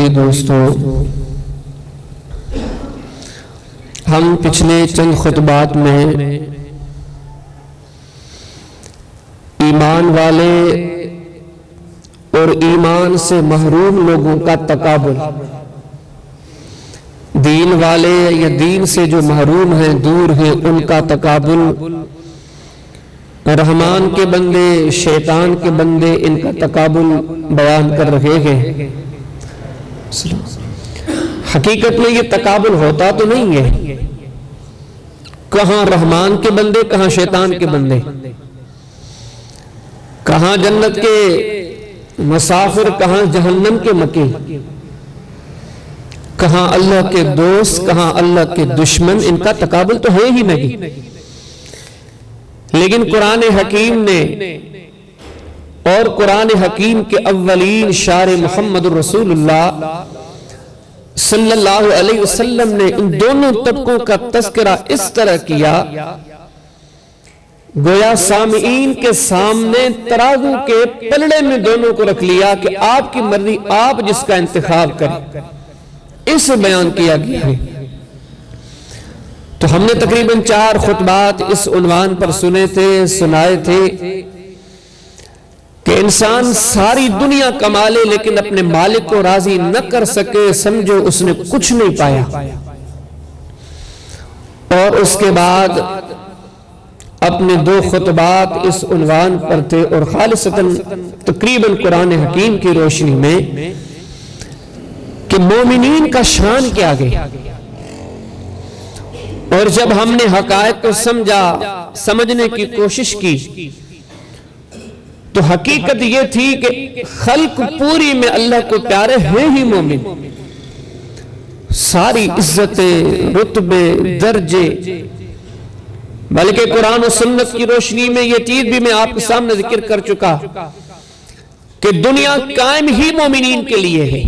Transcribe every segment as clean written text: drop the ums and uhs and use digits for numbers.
بھائی دوستو، ہم پچھلے چند خطبات میں ایمان والے اور ایمان سے محروم لوگوں کا تقابل، دین والے یا دین سے جو محروم ہیں، دور ہیں، ان کا تقابل، رحمان کے بندے شیطان کے بندے، ان کا تقابل بیان کر رہے ہیں۔ حقیقت میں یہ تقابل ہوتا تو نہیں ہے، کہاں رحمان کے بندے کہاں شیطان کے بندے، کہاں جنت کے مسافر کہاں جہنم کے مکی، کہاں اللہ کے دوست کہاں اللہ کے دشمن، ان کا تقابل تو ہے ہی نہیں۔ لیکن قرآن حکیم نے اور قرآن حکیم کے اولین شارع محمد الرسول اللہ صلی اللہ علیہ وسلم نے ان دونوں طبقوں کا تذکرہ اس طرح کیا، گویا سامعین کے سامنے ترازو کے پلڑے میں دونوں کو رکھ لیا کہ آپ کی مرضی، آپ جس کا انتخاب کریں، اسے بیان کیا گیا ہے۔ تو ہم نے تقریباً 4 خطبات اس عنوان پر سنائے تھے کہ انسان ساری دنیا کما لے لیکن اپنے مالک کو راضی نہ کر سکے، سمجھو اس نے کچھ نہیں پایا۔ اور اس کے بعد اپنے 2 خطبات اس عنوان پر تھے، اور خالصتاً تقریباً قرآن حکیم کی روشنی میں کہ مومنین کا شان کیا گیا۔ اور جب ہم نے حقائق کو سمجھنے کی کوشش کی تو حقیقت یہ تھی کہ خلق پوری میں اللہ کو پیارے ہیں ہی مومن، ساری عزتیں، رتبے، درجے، بلکہ قرآن و سنت کی روشنی میں یہ چیز بھی میں آپ کے سامنے ذکر کر چکا کہ دنیا قائم ہی مومنین کے لیے ہے۔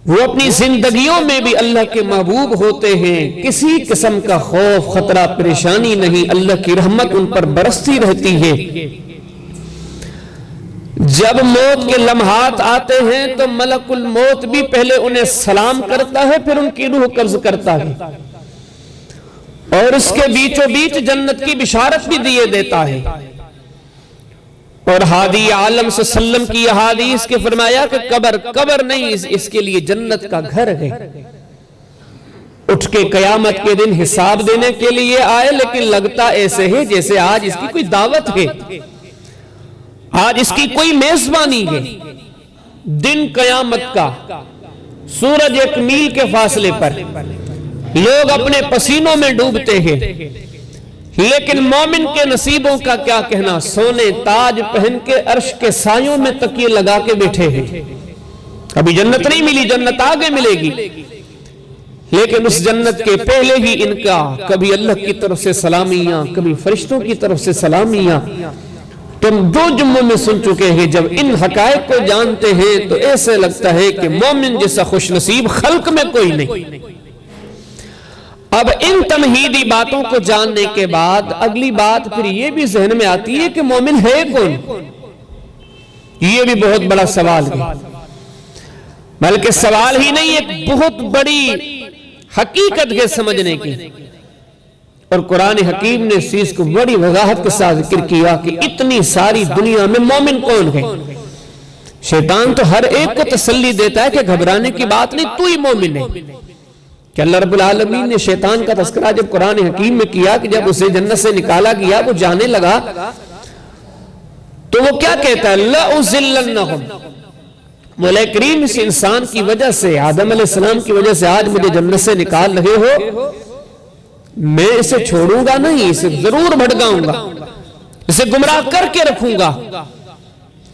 وہ اپنی زندگیوں میں بھی اللہ کے محبوب ہوتے ہیں، کسی قسم کا خوف خطرہ پریشانی نہیں، اللہ کی رحمت ان پر برستی رہتی ہے۔ جب موت کے لمحات آتے ہیں تو ملک الموت بھی پہلے انہیں سلام کرتا ہے، پھر ان کی روح قبض کرتا ہے، اور اس کے بیچوں بیچ جنت کی بشارت بھی دیے دیتا ہے۔ اور ہادی عالم صلی اللہ علیہ وسلم کی حدیث کے فرمایا کہ قبر نہیں، اس کے لیے جنت کا گھر ہے۔ اٹھ کے قیامت کے دن حساب دینے کے لیے آئے، لیکن لگتا ایسے ہے جیسے آج اس کی کوئی دعوت ہے، آج اس کی کوئی میزبانی ہے۔ دن قیامت کا، سورج 1 میل کے فاصلے پر، لوگ اپنے پسینوں میں ڈوبتے ہیں، لیکن مومن کے نصیبوں کا کیا کہنا، سونے تاج پہن کے عرش کے سایوں میں تکیے لگا کے بیٹھے ہیں۔ ابھی جنت نہیں ملی، جنت آگے ملے گی، لیکن اس جنت کے پہلے ہی ان کا کبھی اللہ کی طرف سے سلامیاں، کبھی فرشتوں کی طرف سے سلامیاں۔ تم 2 جمعوں میں سن چکے ہیں، جب ان حقائق کو جانتے ہیں تو ایسے لگتا ہے کہ مومن جیسا خوش نصیب خلق میں کوئی نہیں۔ اب ان تمہیدی باتوں کو جاننے کے بعد اگلی بات پھر یہ بھی ذہن میں آتی ہے کہ مومن ہے کون؟ یہ بھی بہت بڑا سوال ہے، بلکہ سوال ہی نہیں، ایک بہت بڑی حقیقت ہے سمجھنے کی۔ اور قرآن حکیم نے اس چیز کو بڑی وضاحت کے ساتھ ذکر کیا کہ اتنی ساری دنیا میں مومن کون ہے۔ شیطان تو ہر ایک کو تسلی دیتا ہے کہ گھبرانے کی بات نہیں، تو ہی مومن ہے۔ کہ اللہ رب العالمین نے شیطان کا تذکرہ جب قرآن حکیم میں کیا کہ جب اسے جنت سے نکالا گیا، وہ جانے لگا تو وہ کیا کہتا ہے، لَأُزِلَّنَّهُمْ، مولا کریم اس انسان کی وجہ سے، آدم علیہ السلام کی وجہ سے آج مجھے جنت سے نکال رہے ہو، میں اسے چھوڑوں گا نہیں، اسے ضرور بھڑکاؤں گا، اسے گمراہ کر کے رکھوں گا۔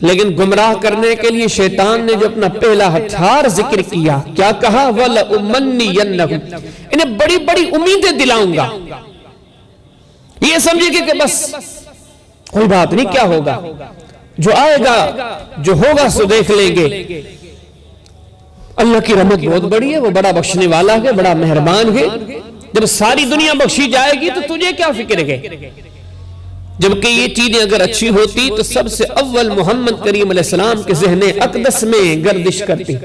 لیکن گمراہ کرنے کے لیے شیطان نے جو اپنا پہلا ہتھیار ذکر کیا، کیا کہا، وَلَأُمَنِّيَنَّهُمْ، انہیں بڑی بڑی امیدیں دلاؤں گا۔ یہ سمجھے کہ بس کوئی بات نہیں، کیا ہوگا، جو آئے گا جو ہوگا سو دیکھ لیں گے۔ اللہ کی رحمت بہت بڑی ہے، وہ بڑا بخشنے والا ہے، بڑا مہربان ہے۔ جب ساری دنیا بخشی جائے گی تو تجھے کیا فکر ہے؟ جبکہ یہ چیزیں اگر اچھی ہوتی تو سب سے اول محمد کریم علیہ السلام کے ذہن اقدس میں گردش کرتی.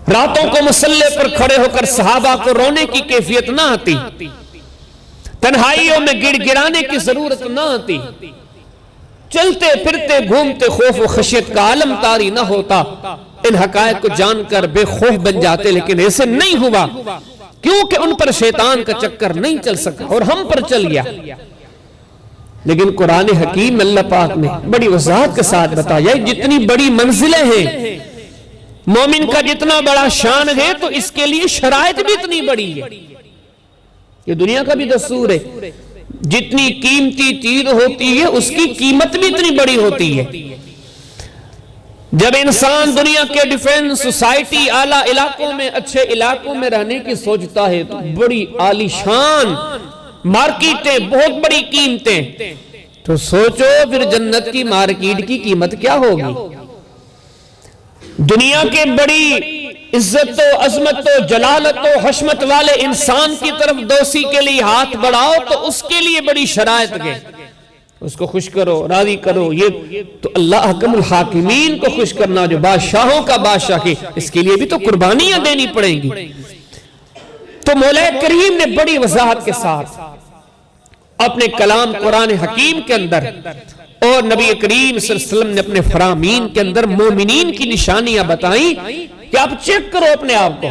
راتوں کو مصلی پر کھڑے ہو کر صحابہ کو رونے کی کیفیت نہ آتی, تنہائیوں میں گڑ گڑانے کی ضرورت نہ آتی, چلتے پھرتے گھومتے خوف و خشیت کا عالم طاری نہ ہوتا. ان حقائق کو جان کر بے خوف بن جاتے, لیکن ایسے نہیں ہوا کیونکہ ان پر شیطان کا چکر نہیں چل سکا اور ہم پر چل گیا. لیکن قرآن حکیم اللہ پاک نے بڑی وضاحت کے ساتھ بتایا جتنی بڑی منزلیں ہیں, مومن کا جتنا بڑا شان ہے تو اس کے لیے شرائط بھی اتنی بڑی ہے. یہ دنیا کا بھی دستور ہے, جتنی قیمتی چیز ہوتی ہے اس کی قیمت بھی اتنی بڑی ہوتی ہے. جب انسان دنیا کے ڈیفنس سوسائٹی اعلیٰ علاقوں میں اچھے علاقوں میں رہنے کی سوچتا ہے تو بڑی عالی شان مارکیٹیں, بہت بڑی قیمتیں, تو سوچو پھر جنت کی مارکیٹ کی قیمت کیا ہوگی. دنیا کے بڑی عزت و عظمت و جلالت و حشمت والے انسان کی طرف دوستی کے لیے ہاتھ بڑھاؤ تو اس کے لیے بڑی شرائط کے, اس کو خوش کرو, راضی کرو. یہ تو اللہ حکم الحاکمین کو خوش کرنا جو بادشاہوں کا بادشاہ ہے, اس کے لیے بھی تو قربانیاں دینی پڑیں گی. تو مولا کریم نے بڑی وضاحت کے ساتھ اپنے کلام قرآن حکیم کے اندر اور نبی کریم صلی اللہ علیہ وسلم نے اپنے فرامین کے اندر مومنین کی نشانیاں بتائیں کہ آپ چیک کرو اپنے آپ کو.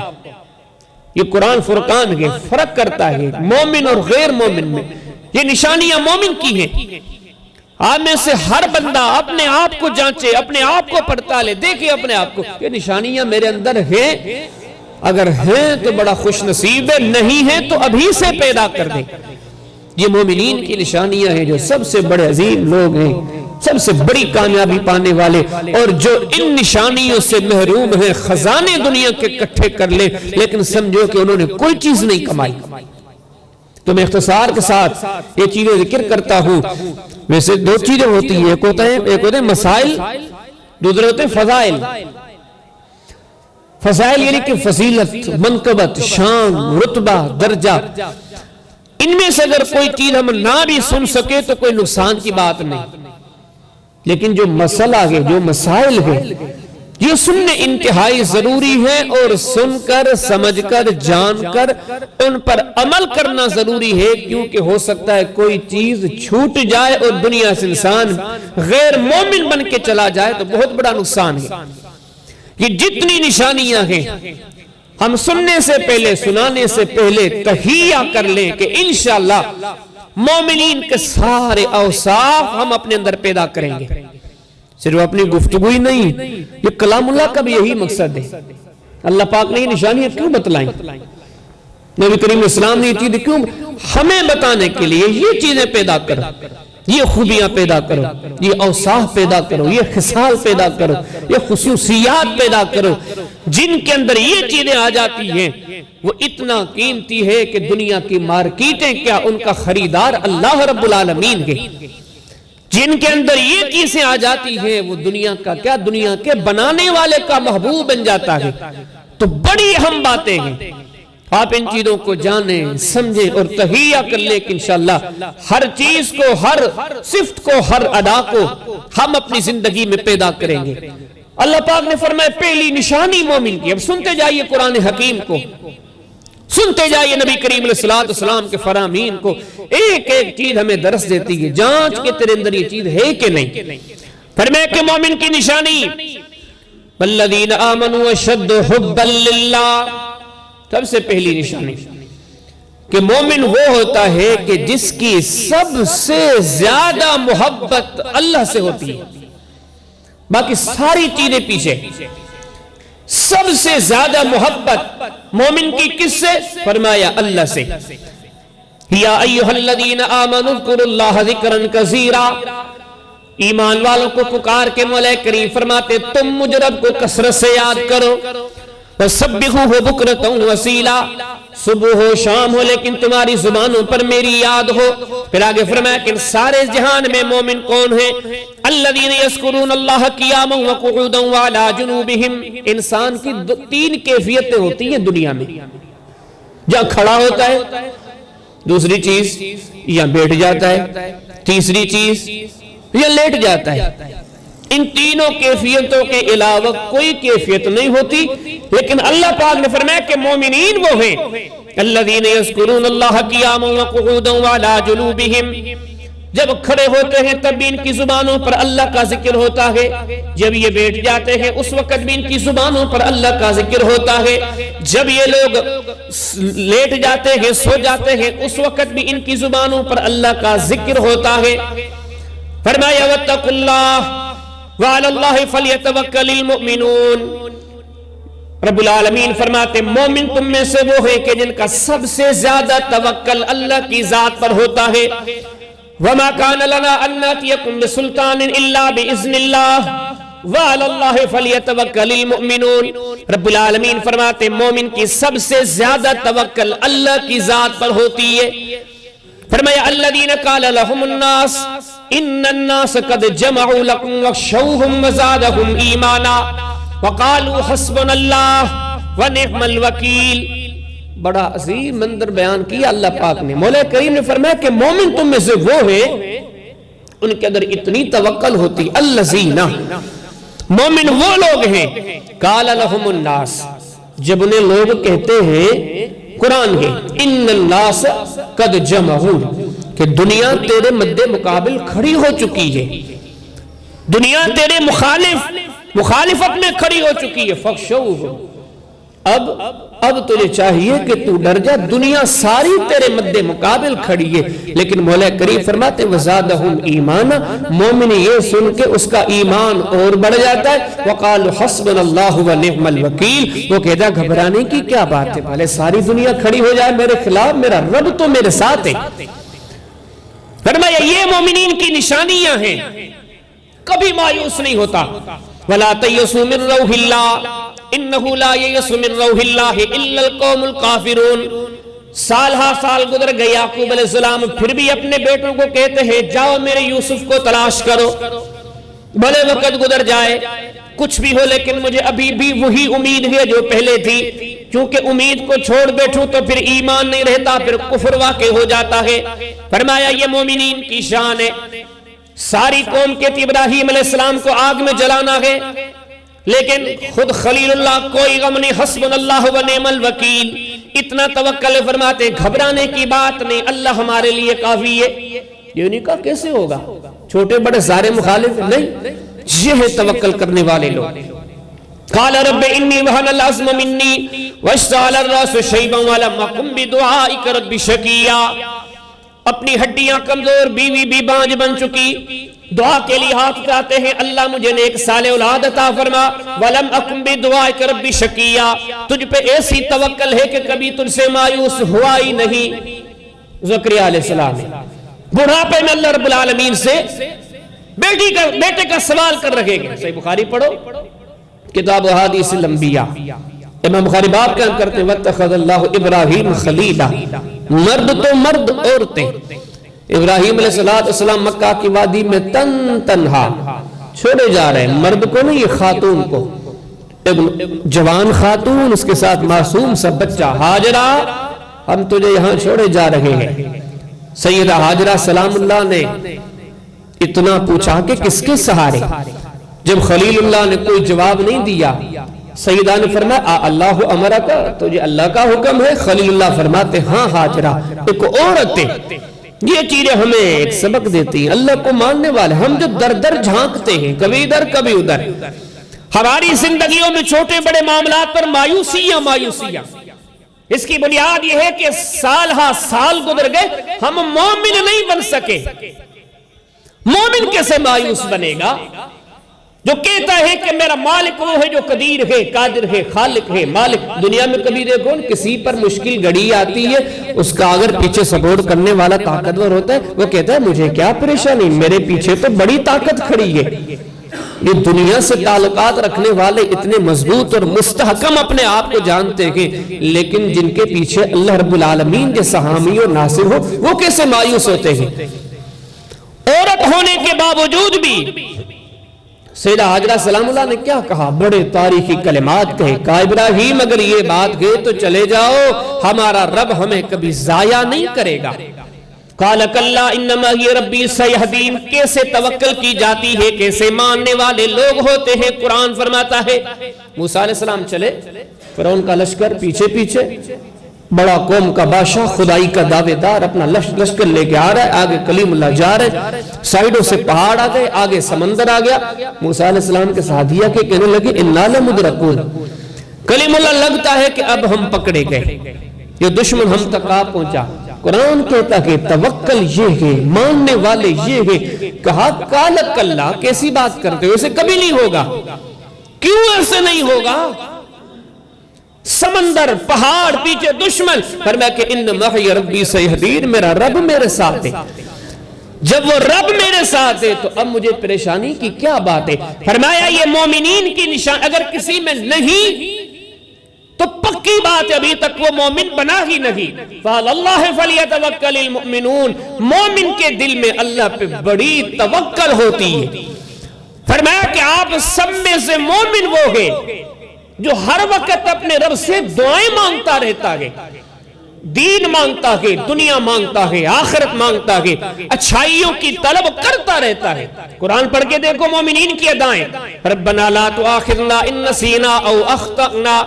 یہ قرآن فرقان ہے, فرق کرتا ہے مومن اور غیر مومن میں. یہ نشانیاں مومن کی ہیں. آپ میں سے ہر بندہ اپنے آپ کو جانچے, اپنے آپ کو پڑتالے, دیکھے اپنے آپ کو, یہ نشانیاں میرے اندر ہیں. اگر ہیں تو بڑا خوش نصیب ہے, نہیں ہیں تو ابھی سے پیدا کر دیں. یہ مومنین کی نشانیاں ہیں جو سب سے بڑے عظیم لوگ ہیں, سب سے بڑی کامیابی پانے والے, اور جو ان نشانیوں سے محروم ہیں خزانے دنیا کے اکٹھے کر لے لیکن سمجھو کہ انہوں نے کوئی چیز نہیں کمائی. تو میں اختصار کے ساتھ یہ چیزیں ذکر کرتا ہوں. ویسے دو چیزیں ہوتی ہیں, ایک ہوتے ہیں مسائل, دوسرے ہوتے ہیں فضائل. فضائل یعنی کہ فضیلت, منقبت, شان, رتبہ, درجہ. ان میں سے اگر کوئی چیز ہم نہ بھی سن سکے تو کوئی نقصان کی بات نہیں, لیکن جو مسئلہ ہے, جو مسائل ہے, یہ سننے انتہائی ضروری ہے, اور سن کر, سمجھ کر, جان کر ان پر عمل کرنا ضروری ہے. کیونکہ ہو سکتا ہے کوئی چیز چھوٹ جائے اور دنیا سے انسان غیر مومن بن کے چلا جائے تو بہت بڑا نقصان ہے. یہ جتنی نشانیاں ہیں ہم سننے سے پہلے, سنانے سے پہلے تہیہ کر لیں کہ انشاءاللہ مومنین کے سارے اوصاف ہم اپنے اندر پیدا کریں گے. صرف اپنی گفتگو ہی نہیں, یہ کلام اللہ کا بھی یہی مقصد ہے. اللہ پاک نے یہ نشانیاں کیوں بتلائیں, نبی کریم اسلام نے یہ چیزیں کیوں ہمیں بتانے کے لیے یہ چیزیں پیدا کرو, یہ خوبیاں پیدا کرو, یہ اوصاف پیدا کرو, یہ خصال پیدا کرو, یہ خصوصیات پیدا کرو. جن کے اندر یہ چیزیں آ جاتی ہیں وہ اتنا قیمتی ہے کہ دنیا کی مارکیٹیں کیا, ان کا خریدار اللہ رب العالمین ہے. جن کے اندر یہ چیزیں آ جاتی ہیں وہ دنیا کا کیا, دنیا کے بنانے والے کا محبوب بن جاتا ہے. تو بڑی اہم باتیں ہیں, آپ ان چیزوں کو جانیں, سمجھیں اور تہیہ کر لیں کہ انشاءاللہ ہر چیز کو, ہر صفت کو, ہر ادا کو ہم اپنی زندگی میں پیدا کریں گے. اللہ پاک نے فرمایا پہلی نشانی مومن کی. اب سنتے جائیے قرآن حکیم کو, سنتے جائیے نبی کریم علیہ السلام کے فرامین کو. ایک ایک چیز ہمیں درس دیتی ہے, جانچ کے تیرے اندر یہ چیز ہے کہ نہیں. فرمایا کہ مومن کی نشانی والذین آمنوا اشد حبا للہ, سب سے پہلی نشانی کہ مومن وہ ہوتا ہے کہ جس کی سب سے زیادہ محبت اللہ سے ہوتی ہے, باقی ساری چیزیں پیچھے. سب سے زیادہ محبت مومن کی کس سے؟ فرمایا اللہ سے. یا ایھا الذین آمنوا اذکروا اللہ ذکرا کثیرا, ایمان والوں کو پکار کے مولا کریم فرماتے تم مجھ رب کو کثرت سے یاد کرو. وَسَبِّحُوهُ بُكْرَةً وَأَصِيلًا, صبح ہو شام ہو لیکن تمہاری زبانوں پر میری یاد ہو. پھر آگے فرمایا کہ سارے جہان میں مومن کون ہیں؟ الذین یذکرون اللہ قیاما وقعودا وعلی جنوبہم. انسان کی تین کیفیتیں ہوتی ہیں دنیا میں, جہاں کھڑا ہوتا ہے دوسری چیز یا بیٹھ جاتا ہے، تیسری چیز یا لیٹ جاتا ہے۔ ان تینوں کیفیتوں کے علاوہ کوئی کیفیت نہیں ہوتی، لیکن اللہ پاک نے فرمایا کہ مومنین وہ ہیں الذین یذکرون اللہ قیاما وقعودا وعلی جنوبہم، جب کھڑے ہوتے ہیں تب بھی ان کی زبانوں پر اللہ کا ذکر ہوتا ہے، جب یہ بیٹھ جاتے ہیں اس وقت بھی ان کی زبانوں پر اللہ کا ذکر ہوتا ہے، جب یہ لوگ لیٹ جاتے ہیں سو جاتے ہیں اس وقت بھی ان کی زبانوں پر اللہ کا ذکر ہوتا ہے۔ فرمایا واتقوا اللہ وعلی اللہ فلیتوکل المؤمنون، رب العالمین فرماتے مومن تم میں سے وہ ہیں کہ جن کا سب سے زیادہ توکل اللہ کی ذات پر ہوتا ہے۔ وما كان لنا ان ناتيكم بسلطان الا باذن الله وعلى الله فليتوكل المؤمنون، رب العالمین فرماتے مومن کی سب سے زیادہ توکل اللہ کی ذات پر ہوتی ہے۔ فرمایا الذين قال لهم الناس ان الناس قد جمعوا لكم واخشوهم وزادهم ایمانا وقالوا حسبنا الله ونعم الوکیل۔ بڑا عظیم منظر بیان کیا اللہ پاک نے۔ مولا کریم نے فرمایا کہ مومن تم میں سے وہ ہے ان کے اندر اتنی توکل ہوتی، الذین، مومن وہ لوگ ہیں قال لهم الناس، جب انہیں لوگ کہتے ہیں قرآن ہے ان الناس قد جمعوا، کہ دنیا تیرے مد مقابل کھڑی ہو چکی ہے، دنیا تیرے مخالفت میں کھڑی ہو چکی ہے، فخشوہم، اب تجھے چاہیے کہ تو ڈر جا، دنیا ساری تیرے مد مقابل کھڑی ہے۔ لیکن مولا کریم فرماتے وزادہم ایمانا، مومن یہ سن کے اس کا ایمان اور بڑھ جاتا ہے۔ وقالوا حسبنا اللہ ونعم الوکیل، وہ کہتا گھبرانے کی کیا بات ہے، بھلے ساری دنیا کھڑی ہو جائے میرے خلاف، میرا رب تو میرے ساتھ ہے۔ فرمایا یہ مومنین کی نشانیاں ہیں، کبھی مایوس نہیں ہوتا۔ وَلَا تَيَّسُوا مِن رَوْحِ اللَّهِ إِنَّهُ لَا يَيَسُ مِن رَوْحِ اللَّهِ إِلَّا الْقَوْمُ الْكَافِرُونَ۔ سال ہا سال گزر گئے، یعقوب علیہ السلام پھر بھی اپنے بیٹوں کو کہتے ہیں جاؤ میرے یوسف کو تلاش کرو، بھلے وقت گزر جائے کچھ بھی ہو لیکن مجھے ابھی بھی وہی امید ہے جو پہلے تھی، کیونکہ امید کو چھوڑ بیٹھوں تو پھر ایمان نہیں رہتا، پھر کفر واقع ہو جاتا ہے۔ فرمایا یہ مومنین کی شان ہے۔ ساری قوم کہتی ابراہیم علیہ السلام کو آگ میں جلانا ہے، لیکن خود خلیل اللہ کوئی غم نہیں، حسبنا اللہ ونعم الوکیل، اتنا توکل فرماتے گھبرانے کی بات نہیں، اللہ ہمارے لیے کافی ہے۔ یہ نہیں کہا کیسے ہوگا، چھوٹے بڑے سارے مخالف نہیں، یہ ہے توکل کرنے والے لوگ۔ قال رب انی وہن العظم منی واشتعل الراس شیبا ولم اکن بدعائک رب شقیا، اپنی ہڈیاں کمزور، بیوی بھی بانج بن چکی، دعا کے لیے ہاتھ اٹھاتے ہیں اللہ مجھے نیک صالح اولاد عطا فرما، ولم اکن بدعائک رب شقیا، تجھ پہ ایسی توکل ہے کہ کبھی تجھ سے مایوس ہوا ہی نہیں۔ زکریا علیہ السلام بڑھاپے میں اللہ رب العالمین سے بیٹے کا سوال کر رہے گا۔ صحیح بخاری پڑھو، کتاب احادیث الانبیاء، امام بخاری باب بیان کرتے ہیں واتخذ اللہ ابراہیم خلیلا، مرد تو مرد، عورتیں ابراہیم علیہ السلام مکہ کی وادی میں تنہا چھوڑے جا رہے ہیں، مرد کو نہیں، یہ خاتون کو، جوان خاتون، اس کے ساتھ معصوم سا بچہ، ہاجرہ ہم تجھے یہاں چھوڑے جا رہے ہیں۔ سیدہ ہاجرہ سلام اللہ نے اتنا پوچھا کہ کس کے سہارے، جب خلیل اللہ نے کوئی جواب نہیں دیا، سیدہ نے فرمایا اللہ امرہ کا، تجھے اللہ کا حکم ہے؟ خلیل اللہ فرماتے ہاں ہاجرہ، ایک عورت ہے، یہ چیزیں ہمیں ایک سبق دیتی ہیں، اللہ کو ماننے والے ہم جو در در جھانکتے ہیں، کبھی ادھر کبھی ادھر، ہماری زندگیوں میں چھوٹے بڑے معاملات پر مایوسیاں، اس کی بنیاد یہ ہے کہ سال ہا سال گزر گئے ہم مومن نہیں بن سکے۔ مومن کیسے مایوس بنے گا جو کہتا ہے کہ میرا مالک وہ ہے جو قدیر ہے، قادر ہے، خالق ہے، مالک۔ دنیا میں کبھی دیکھو کسی پر مشکل گھڑی آتی ہے، اس کا اگر پیچھے سپورٹ کرنے والا طاقتور ہوتا ہے، وہ کہتا ہے مجھے کیا پریشانی، میرے پیچھے تو بڑی طاقت کھڑی ہے۔ یہ دنیا سے تعلقات رکھنے والے اتنے مضبوط اور مستحکم اپنے آپ کو جانتے ہیں، لیکن جن کے پیچھے اللہ رب العالمین جیسا حامی و ناصر ہو، وہ کیسے مایوس ہوتے ہیں؟ عورت ہونے کے باوجود بھی سیدہ حاجرہ سلام اللہ نے کیا کہا؟ بڑے تاریخی کلمات کہے، کہا ابراہیم اگر یہ بات گئے تو چلے جاؤ، ہمارا رب ہمیں کبھی ضائع نہیں کرے گا۔ قال کلا انما ہی ربی سیہدین، کیسے توکل کی جاتی ہے، کیسے ماننے والے لوگ ہوتے ہیں، قرآن فرماتا ہے موسیٰ علیہ السلام چلے، فرعون کا لشکر پیچھے پیچھے، بڑا قوم کا بادشاہ، خدائی کا دعوے دار اپنا لشکر لے کے آ رہا ہے، آگے کلیم اللہ جا رہے، سائیڈوں سے پہاڑ آ گئے، آگے سمندر آ گیا۔ موسیٰ علیہ السلام کے ساتھیہ کے کہنے لگے انا لمدرکون، کلیم اللہ لگتا ہے کہ اب ہم پکڑے گئے، یہ دشمن ہم تک آ پہنچا۔ قرآن کہتا کہ توکل یہ ہے، ماننے والے یہ ہے۔ کہا کالک اللہ، کیسی بات کرتے ہو، اسے کبھی نہیں ہوگا۔ کیوں ایسے نہیں ہوگا؟ سمندر، پہاڑ، پیچھے دشمن، فرمایا کہ ان معی ربی سیہدین، میرا رب میرے ساتھ ہے۔ جب وہ رب میرے ساتھ ہے تو اب مجھے پریشانی کی کیا بات ہے؟ فرمایا یہ مومنین کی نشان اگر کسی میں نہیں تو پکی بات ہے ابھی تک وہ مومن بنا ہی نہیں۔ فَعَلَى اللَّهِ فَلْيَتَوَكَّلِ الْمُؤْمِنُونَ، مومن کے دل میں اللہ پہ بڑی توکل ہوتی ہے۔ فرمایا کہ آپ سب میں سے مومن وہ ہے جو ہر وقت اپنے رب سے دعائیں مانگتا رہتا ہے، دین مانگتا ہے، دنیا مانگتا ہے، آخرت مانگتا ہے، اچھائیوں کی طلب کرتا رہتا ہے۔ قرآن پڑھ کے دیکھو مومنین کی ادائیں، ربنا لا تؤاخذنا ان نسینا او اخطأنا،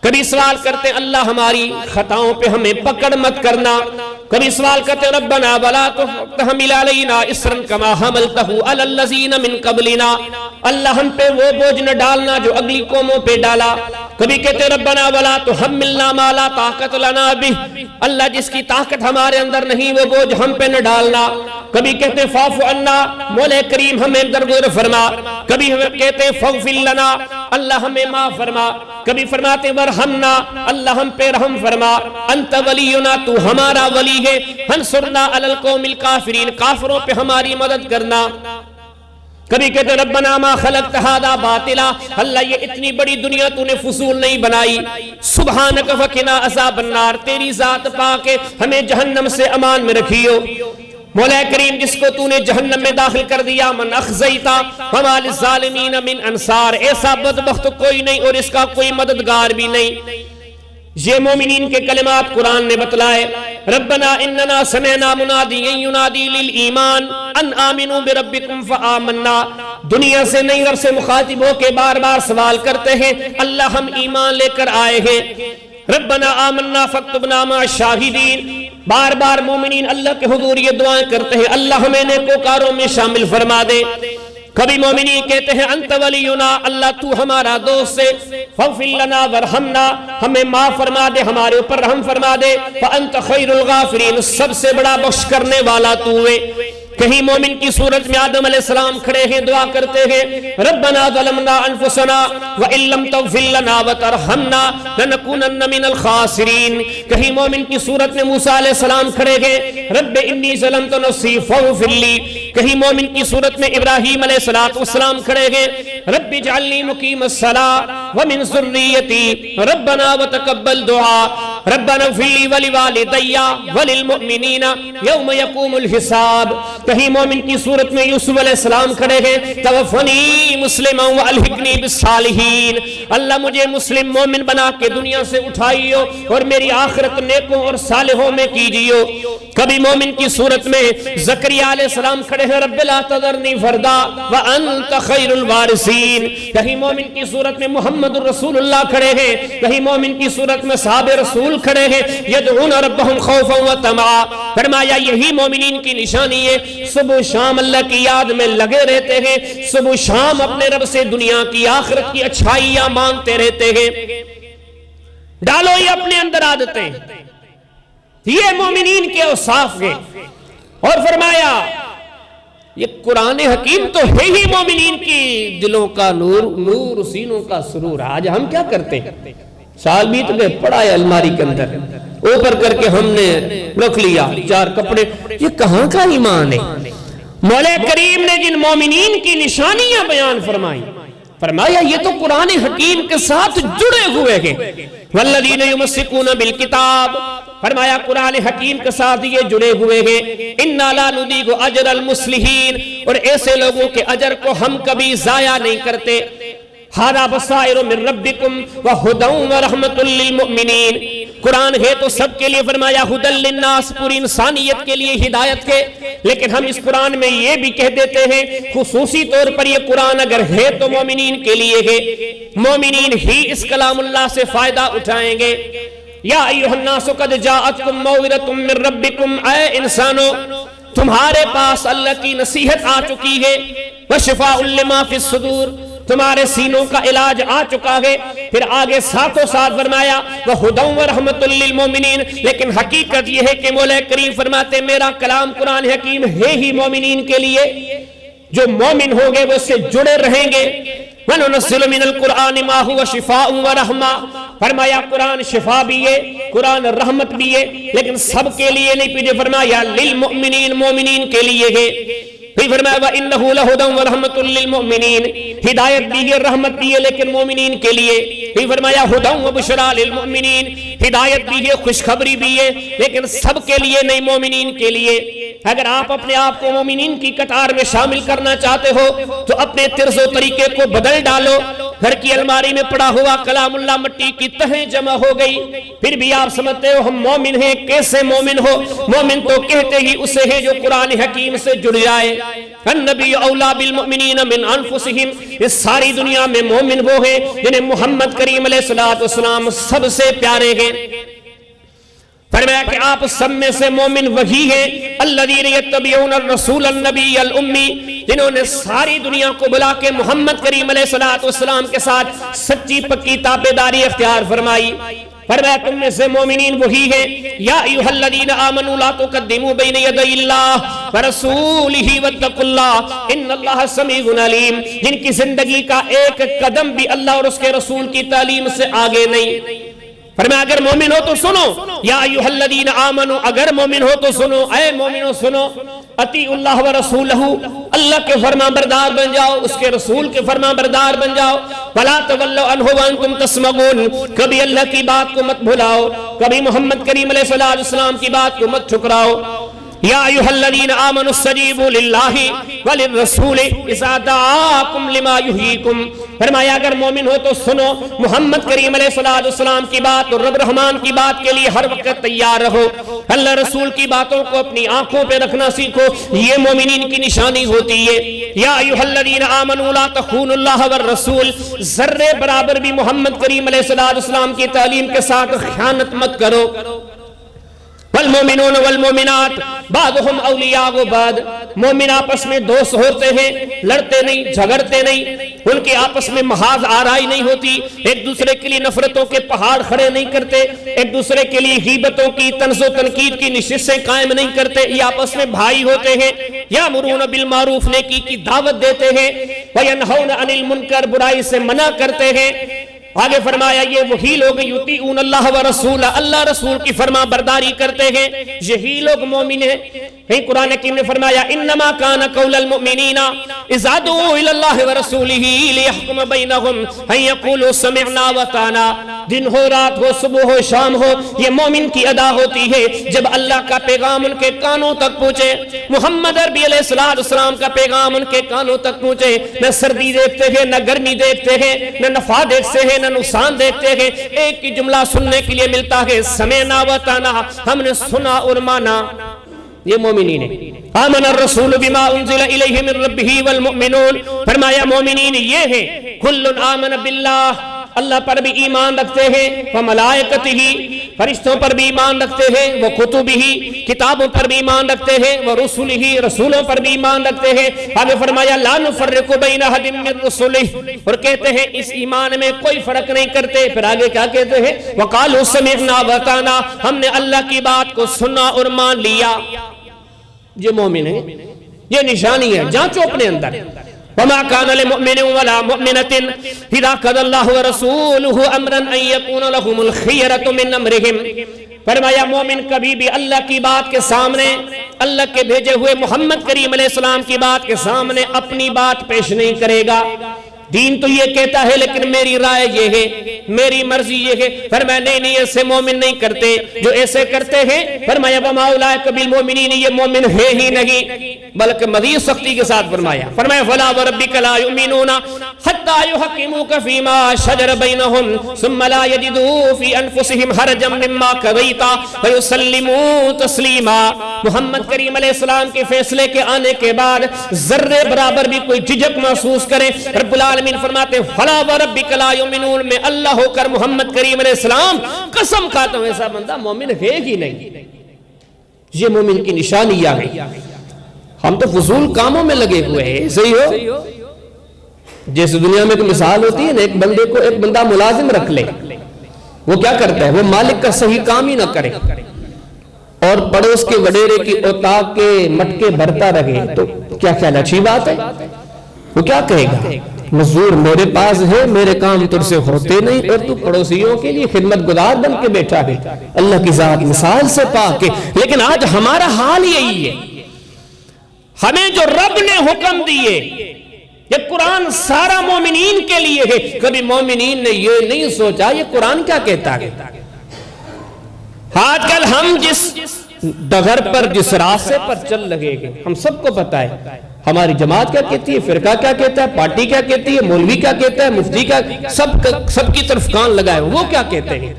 کبھی سوال کرتے اللہ ہماری خطاؤں پہ ہمیں پکڑ مت کرنا، کبھی سوال کرتے ربنا ولا تحمل علینا اسرا کما حملتہ علی الذین من قبلنا، اللہ ہم پہ وہ بوجھ نہ ڈالنا جو اگلی قوموں پہ ڈالا۔ کبھی کہتے ربنا ولا تحملنا ما لا طاقت لنا بہ، اللہ جس کی طاقت ہمارے اندر نہیں وہ بوجھ ہم پہ نہ ڈالنا۔ کبھی کہتے فاعف عنا، مولا کریم ہمیں درگزر فرما۔ کبھی کہتے فاغفر لنا، اللہ ہمیں معاف فرما۔ کبھی فرماتے ورحمنا، اللہ ہم پہ رحم فرما۔ انت ولینا، تو ہمارا ولی ہے۔ انصرنا علی القوم الکافرین، کافروں پہ ہماری مدد کرنا۔ کبھی کہتے ربنا ما خلقت ھذا باطلا، اللہ یہ اتنی بڑی دنیا تو نے فضول نہیں بنائی۔ سبحانک فقنا عذاب النار، تیری ذات پاک ہے ہمیں جہنم سے امان میں رکھیو۔ مولا کریم جس کو تو نے جہنم میں داخل کر دیا، من اخزیتا فما للظالمین من انصار، ایسا بدبخت کوئی نہیں اور اس کا کوئی مددگار بھی نہیں۔ یہ مومنین کے کلمات قرآن نے بتلائے۔ ربنا اننا سمعنا منادیا ینادی للایمان ان آمنوا بربکم فآمنا، دنیا سے نہیں رب سے مخاطب ہو کے بار بار سوال کرتے ہیں اللہ ہم ایمان لے کر آئے ہیں۔ ربنا آمنا فاکتبنا مع الشاہدین، بار بار مومنین اللہ کے حضور یہ دعائیں کرتے ہیں اللہ ہمیں نیکوکاروں میں شامل فرما دے۔ کبھی مومنین کہتے ہیں انت ولینا، اللہ تو ہمارا دوست ہے۔ فاغفر لنا ورحمنا، ہمیں معاف فرما دے، ہمارے اوپر رحم فرما دے۔ فانت خیر الغافرین، سب سے بڑا بخش کرنے والا تو ہے۔ کہیں مومن کی صورت میں آدم علیہ السلام کھڑے ہیں دعا کرتے ہیں ربنا ظلمنا انفسنا وان لم تغفر لنا وترحمنا لنکونن من الخاسرین۔ کہیں مومن کی صورت میں موسیٰ علیہ السلام کھڑے ہیں رب انی ظلمت نفسی فاغفر لی۔ کہیں مومن کی صورت میں ابراہیم علیہ السلام کھڑے ہیں رب اجعلنی مقیم الصلاۃ ومن ذریتی ربنا وتقبل دعا ربنا اغفر لی ولوالدی وللمؤمنین یوم یقوم الحساب۔ کہیں مومن کی صورت میں یوسف علیہ السلام کھڑے ہیں توفنی مسلما والحقنی بالصالحین، اللہ مجھے مسلم مومن بنا کے دنیا سے اٹھائیو اور میری آخرت نیکوں اور صالحوں میں کیجیو۔ کبھی مومن کی صورت میں زکریا علیہ السلام کھڑے ہیں رب لا تذرنی فردا وانت خیر الوارثین۔ کہیں مومن کی صورت میں محمد الرسول اللہ کھڑے ہیں، کہیں مومن کی صورت میں صحابہ رسول کھڑے ہیں یدعون ربهم خوفا وطمعا۔ فرمایا یہی مومنین کی نشانی ہے، صبح شام اللہ کی یاد میں لگے رہتے ہیں، صبح شام اپنے رب سے دنیا کی آخرت کی اچھائیاں مانگتے رہتے ہیں۔ ڈالو یہ اپنے اندر عادتیں، یہ مومنین کے اوصاف ہیں۔ اور فرمایا یہ قرآن حکیم تو ہے ہی مومنین کی دلوں کا نور، نور سینوں کا سرور۔ آج ہم کیا کرتے ہیں، سال بیت گئے پڑا ہے الماری کے اندر، اوپر کر کے ہم نے رکھ لیا چار کپڑے، یہ کہاں کا ایمان ہے؟ مولا کریم نے جن مومنین کی نشانیاں بیان فرمائی، فرمایا یہ تو قرآن حکیم کے ساتھ جڑے ہوئے ہیں۔ والذین یمسکون بالکتاب، فرمایا قرآن حکیم کے ساتھ یہ جڑے ہوئے ہیں اِنَّا لَا نُضِيعُ أَجْرَ الْمُصْلِحِينَ، اور ایسے لوگوں کے اجر کو ہم کبھی ضائع نہیں کرتے۔ ہَذَا بَصَائِرُ مِن رَبِّكُمْ وَهُدًى وَرَحْمَةٌ لِّلْمُؤْمِنِينَ، قرآن ہے تو سب کے لیے، فرمایا ہدی للناس، پوری انسانیت کے لیے ہدایت کے، لیکن ہم اس قرآن میں یہ بھی کہہ دیتے ہیں خصوصی طور پر یہ قرآن اگر ہے تو مومنین کے لیے ہے، مومنین ہی اس کلام اللہ سے فائدہ اٹھائیں گے۔ یا ایھا الناس قد جاءتکم موعظۃ من ربکم، اے انسانو تمہارے پاس اللہ کی نصیحت آ چکی ہے، وشفاء لما فی الصدور، تمہارے سینوں کا علاج آ چکا ہے۔ پھر آگے ساتھوں ساتھ فرمایا وَهُدًى وَرَحْمَةٌ لِّلْمُؤْمِنِينَ، لیکن حقیقت یہ ہے کہ مولا کریم فرماتے میرا کلام قرآن حکیم ہے ہی مومنین کے لیے، جو مومن ہوں گے وہ اس سے جڑے رہیں گے۔ وَنُنَزِّلُ مِنَ الْقُرْآنِ مَا هُوَ شِفَاءٌ وَرَحْمَةٌ، فرمایا قرآن شفا بھی ہے، قرآن رحمت بھی ہے، لیکن سب کے لیے نہیں، پیچھے فرمایا للمؤمنین، مومنین کے لیے ہے۔ پھر فرمایا وَإِنَّهُ لَهُدًى وَرَحْمَةٌ لِّلْمُؤْمِنِينَ، ہدایت بھی ہے، رحمت بھی ہے، لیکن مومنین کے لیے۔ پھر فرمایا هُدًى وَبُشْرَىٰ لِلْمُؤْمِنِينَ، ہدایت بھی ہے، خوشخبری بھی ہے، لیکن سب کے لیے نہیں، مومنین کے لیے۔ اگر آپ اپنے آپ کو مومنین کی قطار میں شامل کرنا چاہتے ہو تو اپنے طرز و طریقے کو بدل ڈالو۔ گھر کی الماری میں پڑا ہوا کلام اللہ مٹی کی تہیں جمع ہو گئی، پھر بھی آپ سمجھتے ہو ہم مومن ہیں۔ کیسے مومن ہو؟ مومن تو کہتے ہی اسے ہے جو قرآن حکیم سے جڑ جائے۔ النبی اولا بالمؤمنین من انفسہم، اس ساری دنیا میں مومن وہ ہیں جنہیں محمد کریم علیہ السلام سب سے پیارے ہیں۔ فرمایا کہ آپ سب میں سے مومن وہی ہیں الذین یتبعون الرسول النبی الامی، جنہوں نے ساری دنیا کو بلا کے محمد کریم علیہ السلام کے ساتھ سچی پکی تابعداری اختیار فرمائی۔ فرمایا تم میں سے مومنین وہی ہیں یا ایھا الذین آمنوا لا تقدموا بین یدی اللہ ورسولہ واتقوا اللہ ان اللہ سمیع علیم، جن کی زندگی کا ایک قدم بھی اللہ اور اس کے رسول کی تعلیم سے آگے نہیں۔ فرمایا اگر مومن ہو تو سنو، یا ایھا الذین آمنوا، اگر مومن ہو تو سنو، اے مومنو سنو، اطیعوا اللہ ورسولہ، اللہ کے فرما بردار بن جاؤ، اس کے رسول کے فرما بردار بن جاؤ۔ ولا تولوا عنہ وانتم تسمعون، کبھی اللہ کی بات کو مت بھلاؤ، کبھی محمد کریم علیہ السلام کی بات کو مت ٹھکراؤ۔ یا ایھا الذین آمنوا استجیبوا للہ وللرسول اذا دعاکم لما یحییکم، فرمایا اگر مومن ہو تو سنو، محمد کریم علیہ السلام کی بات اور رب رحمان کی بات کے لیے ہر وقت تیار رہو۔ اللہ رسول کی باتوں کو اپنی آنکھوں پہ رکھنا سیکھو، یہ مومنین کی نشانی ہوتی ہے۔ یا ایھا الذین آمنوا لا تخونوا اللہ والرسول، ذرے برابر بھی محمد کریم علیہ السلام کی تعلیم کے ساتھ خیانت مت کرو۔ والمومنون والمومنات بعضهم اولیاء بعض، مومن آپس میں دوست ہوتے ہیں، لڑتے نہیں، جھگڑتے نہیں، ان کے آپس میں محاذ آرائی نہیں ہوتی، ایک دوسرے کے لیے نفرتوں کے پہاڑ کھڑے نہیں کرتے، ایک دوسرے کے لیے غیبتوں کی طنز و تنقید کی نشستیں قائم نہیں کرتے، یہ آپس میں بھائی ہوتے ہیں۔ یامرون بالمعروف، نیکی کی دعوت دیتے ہیں، وینہون عن المنکر، برائی سے منع کرتے ہیں۔ آگے فرمایا یہ وہی لوگ یطیعون اللہ ورسولہ، اللہ رسول کی فرما برداری کرتے ہیں، یہی لوگ مومن ہیں۔ قرآن حکیم نے فرمایا انما کان قول المؤمنین اذا دعوا الی اللہ ورسولہ لیحکم بینہم ان یقولوا سمعنا واطعنا، دن ہو رات ہو صبح ہو شام ہو، یہ مومن کی ادا ہوتی ہے جب اللہ کا پیغام ان کے کانوں تک پہنچے، محمد عربی علیہ السلام کا پیغام ان کے کانوں تک پہنچے۔ نہ سردی دیکھتے ہیں، نہ گرمی دیکھتے ہیں، نہ نفع دیکھتے ہیں، نہ نقصان دیکھتے ہیں، ایک ہی جملہ سننے کے لیے ملتا ہے سمعنا واطعنا، ہم نے سنا اور مانا۔ یہ مومنین ہیں۔ آمن الرسول بما انزل الیہ من ربہ والمؤمنون، فرمایا مومنین یہ ہیں کل آمن باللہ، اللہ پر بھی ایمان رکھتے ہیں، وملائکتہ، فرشتوں پر بھی ایمان رکھتے ہیں، وکتبہ، کتابوں پر بھی ایمان رکھتے ہیں، ورسلہ، رسولوں پر بھی ایمان رکھتے ہیں۔ آگے فرمایا لا نفرق بین احد من رسلہ، اور کہتے ہیں اس ایمان میں کوئی فرق نہیں کرتے۔ پھر آگے کیا کہتے ہیں وقالوا سمعنا واطعنا، ہم نے اللہ کی بات کو سنا اور مان لیا۔ یہ مومن ہے، یہ نشانی ہے، جانچو اپنے اندر۔ وما كان لمؤمن ولا مؤمنة اذا قضى الله ورسوله امرا ان يكون لهم الخيرة من امرهم، فرمایا مومن کبھی بھی اللہ کی بات کے سامنے، اللہ کے بھیجے ہوئے محمد کریم علیہ السلام کی بات کے سامنے اپنی بات پیش نہیں کرے گا۔ دین تو یہ کہتا ہے لیکن میری رائے یہ ہے، میری مرضی یہ ہے۔ فرمایا نہیں ایسے مومن نہیں کرتے، جو ایسے کرتے ہیں فرمایا وما اولئک بالمؤمنین، یہ مومن ہے ہی نہیں، بلکہ مزید سختی کے ساتھ فرمایا فلا وربک لا یؤمنون حتی یحکموک فیما شجر بینہم ثم لا یجدوا فی انفسہم حرجا مما قضیت ویسلموا تسلیما۔ محمد کریم علیہ السلام کے فیصلے کے آنے کے بعد ذرے برابر بھی کوئی جھجک محسوس کرے، رب العالمین فرماتے ہیں فلا وربک لا یؤمنون، میں اللہ ہو کر محمد کریم علیہ السلام قسم کھاتا ہوں ایسا بندہ مومن ہے ہی نہیں۔ یہ مومن کی نشانیاں ہیں۔ ہم تو فضول کاموں میں لگے ہوئے ہیں، صحیح ہو؟ جیسے دنیا میں کوئی مثال ہوتی ہے نا، ایک بندہ ملازم رکھ لے، وہ کیا کرتا ہے؟ وہ مالک کا صحیح کام ہی نہ کرے اور پڑوس کے وڈیرے کی اوتاق کے مٹکے بھرتا رہے، تو کیا خیال اچھی بات ہے؟ وہ کیا کہے گا؟ مزدور میرے پاس ہے، میرے کام تجھ سے ہوتے نہیں اور تو پڑوسیوں کے لیے خدمت گزار بن کے بیٹھا ہے۔ اللہ کی ذات مثال سے پاک ہے۔ لیکن آج ہمارا حال یہی ہے، ہمیں جو رب نے حکم دیے، یہ قرآن سارا مومنین کے لیے ہے، کبھی مومنین نے یہ نہیں سوچا یہ قرآن کیا کہتا ہے۔ آج کل ہم جس ڈگر پر جس راستے پر چل رہے ہیں، ہم سب کو پتا ہے ہماری جماعت کیا کہتی ہے، فرقہ کیا کہتا ہے، پارٹی کیا کہتی ہے، مولوی کیا کہتا ہے، مفتی کیا، سب کی طرف کان لگائے وہ کیا کہتے ہیں۔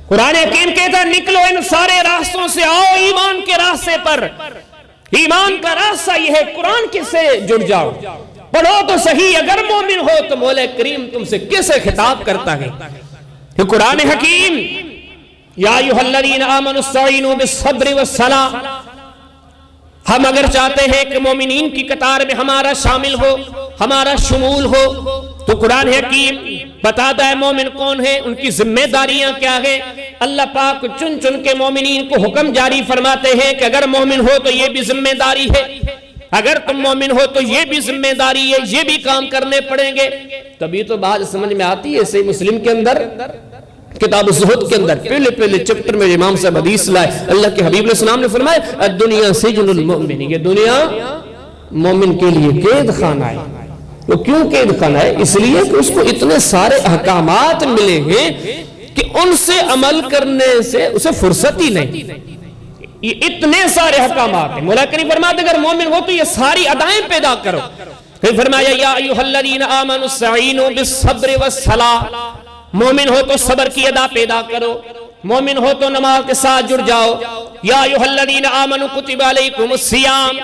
قرآن حکیم کہتا ہے نکلو ان سارے راستوں سے، آؤ ایمان کے راستے پر۔ ایمان کا راستہ یہ ہے قرآن کے سے جڑ جاؤ، پڑھو تو صحیح، اگر مومن ہو تو مولا کریم تم سے کیسے خطاب کرتا ہے۔ کہ قرآن حکیم یا ایھا الذین آمنوا استعینوا بالصبر والصلاۃ، ہم اگر چاہتے ہیں کہ مومنین کی قطار میں ہمارا شامل ہو، ہمارا شمول ہو، تو قرآن حکیم بتاتا ہے مومن کون ہے، ان کی ذمہ داریاں کیا ہیں۔ اللہ پاک چن چن کے مومنین کو حکم جاری فرماتے ہیں کہ اگر مومن ہو تو یہ بھی ذمہ داری ہے، اگر تم مومن ہو تو یہ بھی ذمہ داری ہے، یہ بھی کام کرنے پڑیں گے۔ تبھی تو بات سمجھ میں آتی ہے۔ صحیح مسلم کے اندر کتاب الزہد کے اندر پہلے چپٹر میں امام صاحب حدیث لائے، اللہ کے حبیب علیہ السلام نے فرمایا الدنیا سجن المؤمن، یہ دنیا مومن کے لیے قید خانہ ہے۔ وہ کیوں قید خانہ ہے؟ اس لیے کہ اس کو اتنے سارے احکامات ملے ہیں کہ ان سے عمل کرنے سے اسے فرصت ہی نہیں۔ یہ اتنے سارے احکامات ہیں، مولا کریم فرماتے اگر مومن ہو تو یہ ساری ادائیں پیدا کرو۔ پھر فرمایا یا ایھا الذین آمنوا استعینوا بالصبر والصلاۃ، مومن ہو تو صبر کی ادا پیدا کرو، مومن ہو تو نماز کے ساتھ جڑ جاؤ۔ یا ایھا الذین آمنوا کتب علیکم الصیام،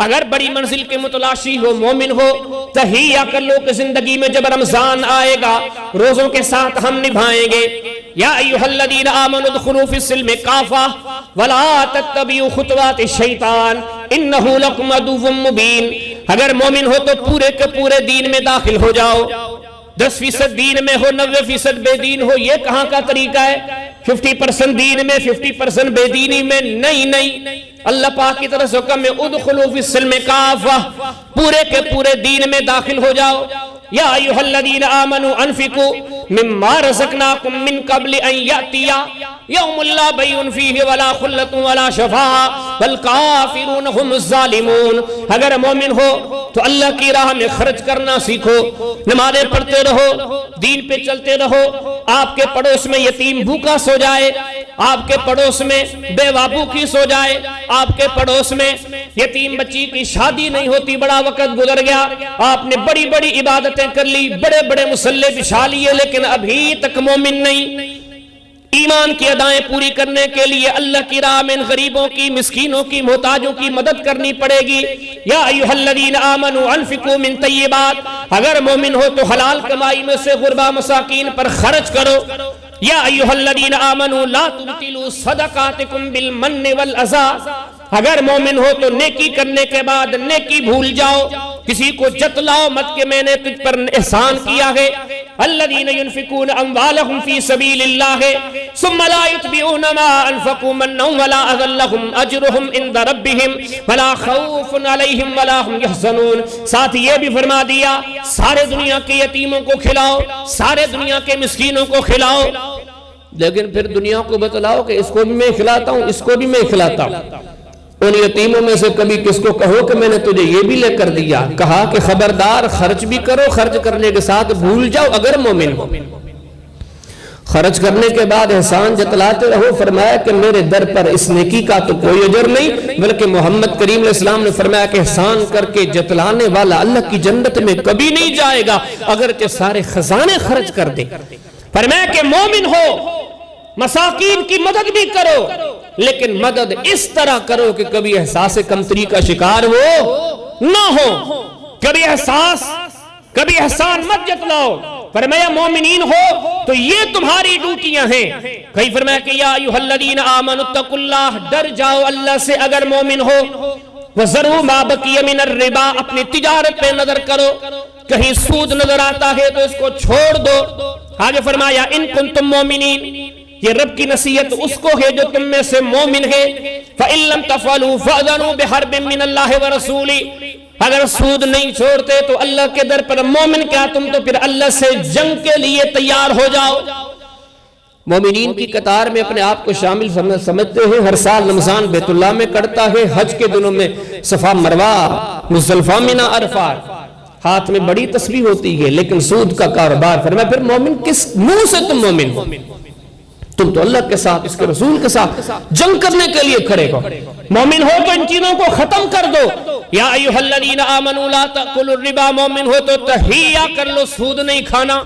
اگر بڑی منزل کے متلاشی ہو، مومن ہو، تہیہ کر لو کہ زندگی میں جب رمضان آئے گا روزوں کے ساتھ ہم نبھائیں گے۔ یا ایھا الذین آمنوا ادخلوا فی السلم کافہ ولا تتبعوا خطوات الشیطان انہ لکم عدو مبین، اگر مومن ہو تو پورے کے پورے دین میں داخل ہو جاؤ۔ 10% دین میں ہو، 90% بے دین ہو، یہ کہاں کا طریقہ ہے؟ 50% دین میں 50% بے دینی میں؟ نہیں، اللہ پاک کی طرف سے حکم ہے ادخلوا فی السلم کافہ، پورے کے پورے دین میں داخل ہو جاؤ۔ یا ایھا الذین آمنوا انفقوا مما رزقناکم من قبل ان یأتی یوم لا بیع فیہ ولا خلۃ ولا شفاعۃ والکافرون هم الظالمون، اگر مومن ہو تو اللہ کی راہ میں خرچ کرنا سیکھو، نمازیں پڑھتے رہو، دین پہ چلتے رہو۔ آپ کے پڑوس میں یتیم بھوکا سو جائے، آپ کے پڑوس میں بیوہ بھوکی سو جائے، آپ کے پڑوس میں یتیم بچی کی شادی نہیں ہوتی، بڑا وقت گزر گیا، آپ نے بڑی بڑی عبادتیں کر لی، بڑے بڑے مصلے بچھا لیے، لیکن ابھی تک مومن نہیں۔ ایمان کی ادائیں پوری کرنے کے لیے اللہ کی راہ میں غریبوں کی، مسکینوں کی، محتاجوں کی مدد کرنی پڑے گی۔ یا ایھا الذین آمنوا انفقوا من طیبات، اگر مومن ہو تو حلال کمائی میں سے غربا مساکین پر خرچ کرو۔ یا ایھا الذین آمنوا لا تبطلوا صدقاتکم بالمن والاذی، اگر مومن ہو تو نیکی کرنے کے بعد نیکی بھول جاؤ، کسی کو جتلاؤ مت کہ میں نے تجھ پر احسان کیا ہے۔ الذین ینفقون اموالہم فی سبیل اللہ ثم لا یتبعون ما انفقوا منا ولا اذی لہم اجرہم عند ربہم ولا خوف علیہم ولا ہم یحزنون۔ ساتھ یہ بھی فرما دیا سارے دنیا کے یتیموں کو کھلاؤ، سارے دنیا کے مسکینوں کو کھلاؤ، لیکن پھر دنیا کو بتلاؤ کہ اس کو بھی میں کھلاتا ہوں، اس کو بھی میں کھلاتا ہوں۔ ان یتیموں میں سے کبھی کس کو کہو کہ میں نے تجھے یہ بھی لے کر دیا، کہا کہ خبردار خرچ بھی کرو، خرچ کرنے کے ساتھ بھول جاؤ اگر مومن ہو۔ خرچ کرنے کے بعد احسان جتلاتے رہو. فرمایا کہ میرے در پر اس نیکی کا تو کوئی اجر نہیں، بلکہ محمد کریم علیہ السلام نے فرمایا کہ احسان کر کے جتلانے والا اللہ کی جنت میں کبھی نہیں جائے گا اگرچہ سارے خزانے خرچ کر دے. فرمایا کہ مومن ہو، مساکین کی مدد بھی کرو، لیکن مدد اس طرح کرو کہ کبھی احساس کمتری کا شکار وہ نہ ہو. کبھی احسان مت جتلاؤ. فرمایا مومنین ہو تو یہ تمہاری ڈیوٹیاں ہیں. کہیں فرمایا کہ یا ایھا الذین آمنوا اتقوا اللہ، ڈر جاؤ اللہ سے اگر مومن ہو. وذروا ما بقی من الربا، اپنی تجارت پہ نظر کرو، کہیں سود نظر آتا ہے تو اس کو چھوڑ دو. آگے فرمایا ان کنتم مومنین، یہ رب کی نصیحت اس کو ہے جو تم میں سے مومن ہے. فَإِن لَمْ تَفْعَلُوا فَأْذَنُوا بِحَرْبٍ مِّنَ اللَّهِ وَرَسُولِهِ، اگر سود نہیں چھوڑتے تو اللہ کے در پر مومن کیا تم تو پھر اللہ سے جنگ کے لیے تیار ہو جاؤ. مومنین کی قطار میں اپنے آپ کو شامل سمجھتے ہیں. ہر سال رمضان بیت اللہ میں کرتا ہے، حج کے دنوں میں صفا مروہ، مزدلفہ منی عرفات، ہاتھ میں بڑی تسبیح ہوتی ہے، لیکن سود کا کاروبار. فرمایا پھر مومن کس منہ سے تم مومن ہو؟ تم تو اللہ کے ساتھ، اس کے رسول کے ساتھ جنگ کرنے کے لیے کھڑے ہو. مومن ہو تو ان چیزوں کو ختم کر دو. یا ایھا الذین آمنوا لا تأکلوا الربا، مومن ہو تو تہیہ کر لو، سود نہیں کھانا.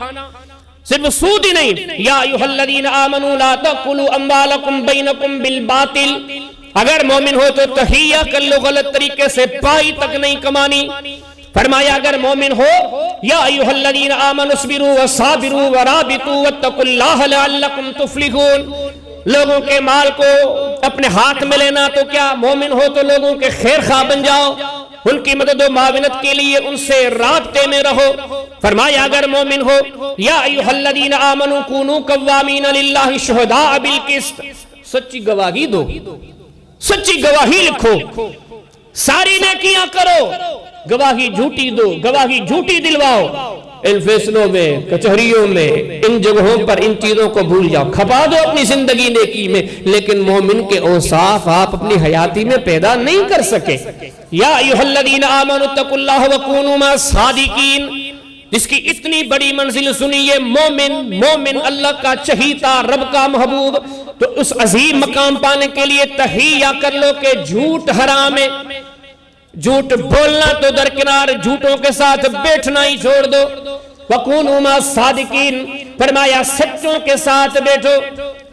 صرف سود ہی نہیں، یا ایھا الذین آمنوا لا تأکلوا اموالکم بینکم بالباطل، اگر مومن ہو تو تہیہ کر لو، غلط طریقے سے پائی تک نہیں کمانی. فرمایا اگر مومن ہو یا ایھا الذین آمنوا اصبروا وصابروا ورابطوا واتقوا اللہ لعلکم تفلحون، لوگوں کے مال کو اپنے ہاتھ میں لینا تو کیا، مومن ہو تو لوگوں کے خیر خواہ بن جاؤ، ان کی مدد و معاونت کے لیے ان سے رابطے میں رہو. فرمایا اگر مومن ہو یا ایھا الذین آمنوا کونوا قوامین للہ شہداء بالقسط، سچی گواہی دو، سچی گواہی لکھو، ساری نیکیاں کرو، گواہی جھوٹی دو، گواہی جھوٹی دلواؤ. ان فیصلوں میں، کچہریوں میں، ان جگہوں پر ان چیزوں کو بھول جاؤ، کھپا دو اپنی زندگی نیکی میں. لیکن مومن کے اوصاف آپ اپنی حیاتی میں پیدا نہیں کر سکے. یا ایھا الذین آمنوا اتقوا اللہ وکونوا مع الصادقین، جس کی اتنی بڑی منزل سنیے، مومن اللہ کا چہیتا، رب کا محبوب. تو اس عظیم مقام پانے کے لیے تہیہ کر لو کہ جھوٹ حرام ہے، جھوٹ بولنا تو درکنار، جھوٹوں کے ساتھ بیٹھنا ہی چھوڑ دو. وَقُونُوا مَعَ الصَّادِقِينَ، فرمایا سچوں کے ساتھ بیٹھو.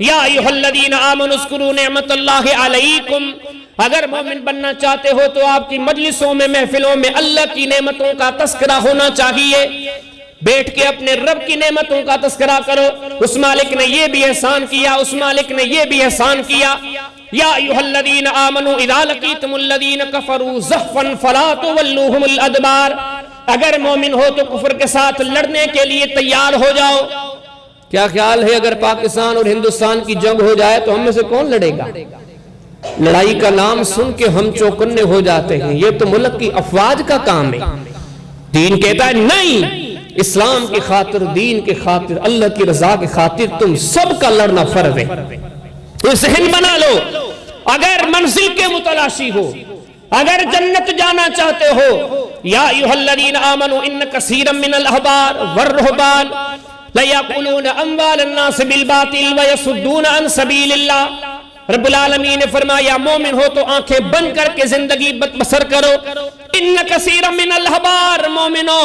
یا ایھا الذین آمنوا اذکروا نعمت اللہ علیکم، اگر مومن بننا چاہتے ہو تو آپ کی مجلسوں میں، محفلوں میں اللہ کی نعمتوں کا تذکرہ ہونا چاہیے. بیٹھ کے اپنے رب کی نعمتوں کا تذکرہ کرو، اس مالک نے یہ بھی احسان کیا، اس مالک نے یہ بھی احسان کیا. یا ایھا الذین آمنوا اذا لقیتم الذین کفروا زحفا فلا تولوہم الادبار، اگر مومن ہو تو کفر کے ساتھ لڑنے کے لیے تیار ہو جاؤ. کیا خیال ہے اگر پاکستان اور ہندوستان کی جنگ ہو جائے تو ہم میں سے کون لڑے گا؟ لڑائی کا نام سن کے ہم چوکنے ہو جاتے ہیں، یہ تو ملک کی افواج کا کام ہے. دین کہتا ہے نہیں، اسلام کی خاطر، دین کی خاطر، اللہ کی رضا کی خاطر تم سب کا لڑنا فرض ہے. تو ذہن بنا لو، اگر منزل کے متلاشی ہو، اگر جنت جانا چاہتے ہو، یا ایھا الذین آمنوا ان کثیرا من الاحبار والرہبان لیأکلون اموال الناس بالباطل ویصدون عن سبیل اللہ. رب العالمین نے فرمایا مومن ہو تو آنکھیں بند کر کے زندگی بسر کرو. ان کثیرا من الاحبار، مومنو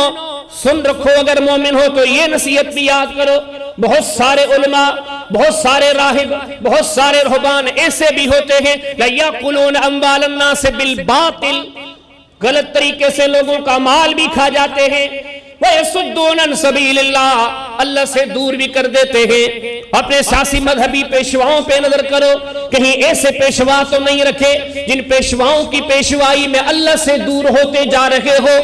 سن رکھو، اگر مومن ہو تو یہ نصیحت بھی یاد کرو. بہت سارے علماء، بہت سارے راہب، بہت سارے رہبان ایسے بھی ہوتے ہیں لیأکلون اموال الناس بالباطل، غلط طریقے سے لوگوں کا مال بھی کھا جاتے ہیں. وَيَصُدُّونَ عَنْ سَبِيلِ اللَّهِ، اللہ سے دور بھی کر دیتے ہیں. اپنے سیاسی مذہبی پیشواؤں پہ نظر کرو، کہیں ایسے پیشوا تو نہیں رکھے جن پیشواؤں کی پیشوائی میں اللہ سے دور ہوتے جا رہے ہو،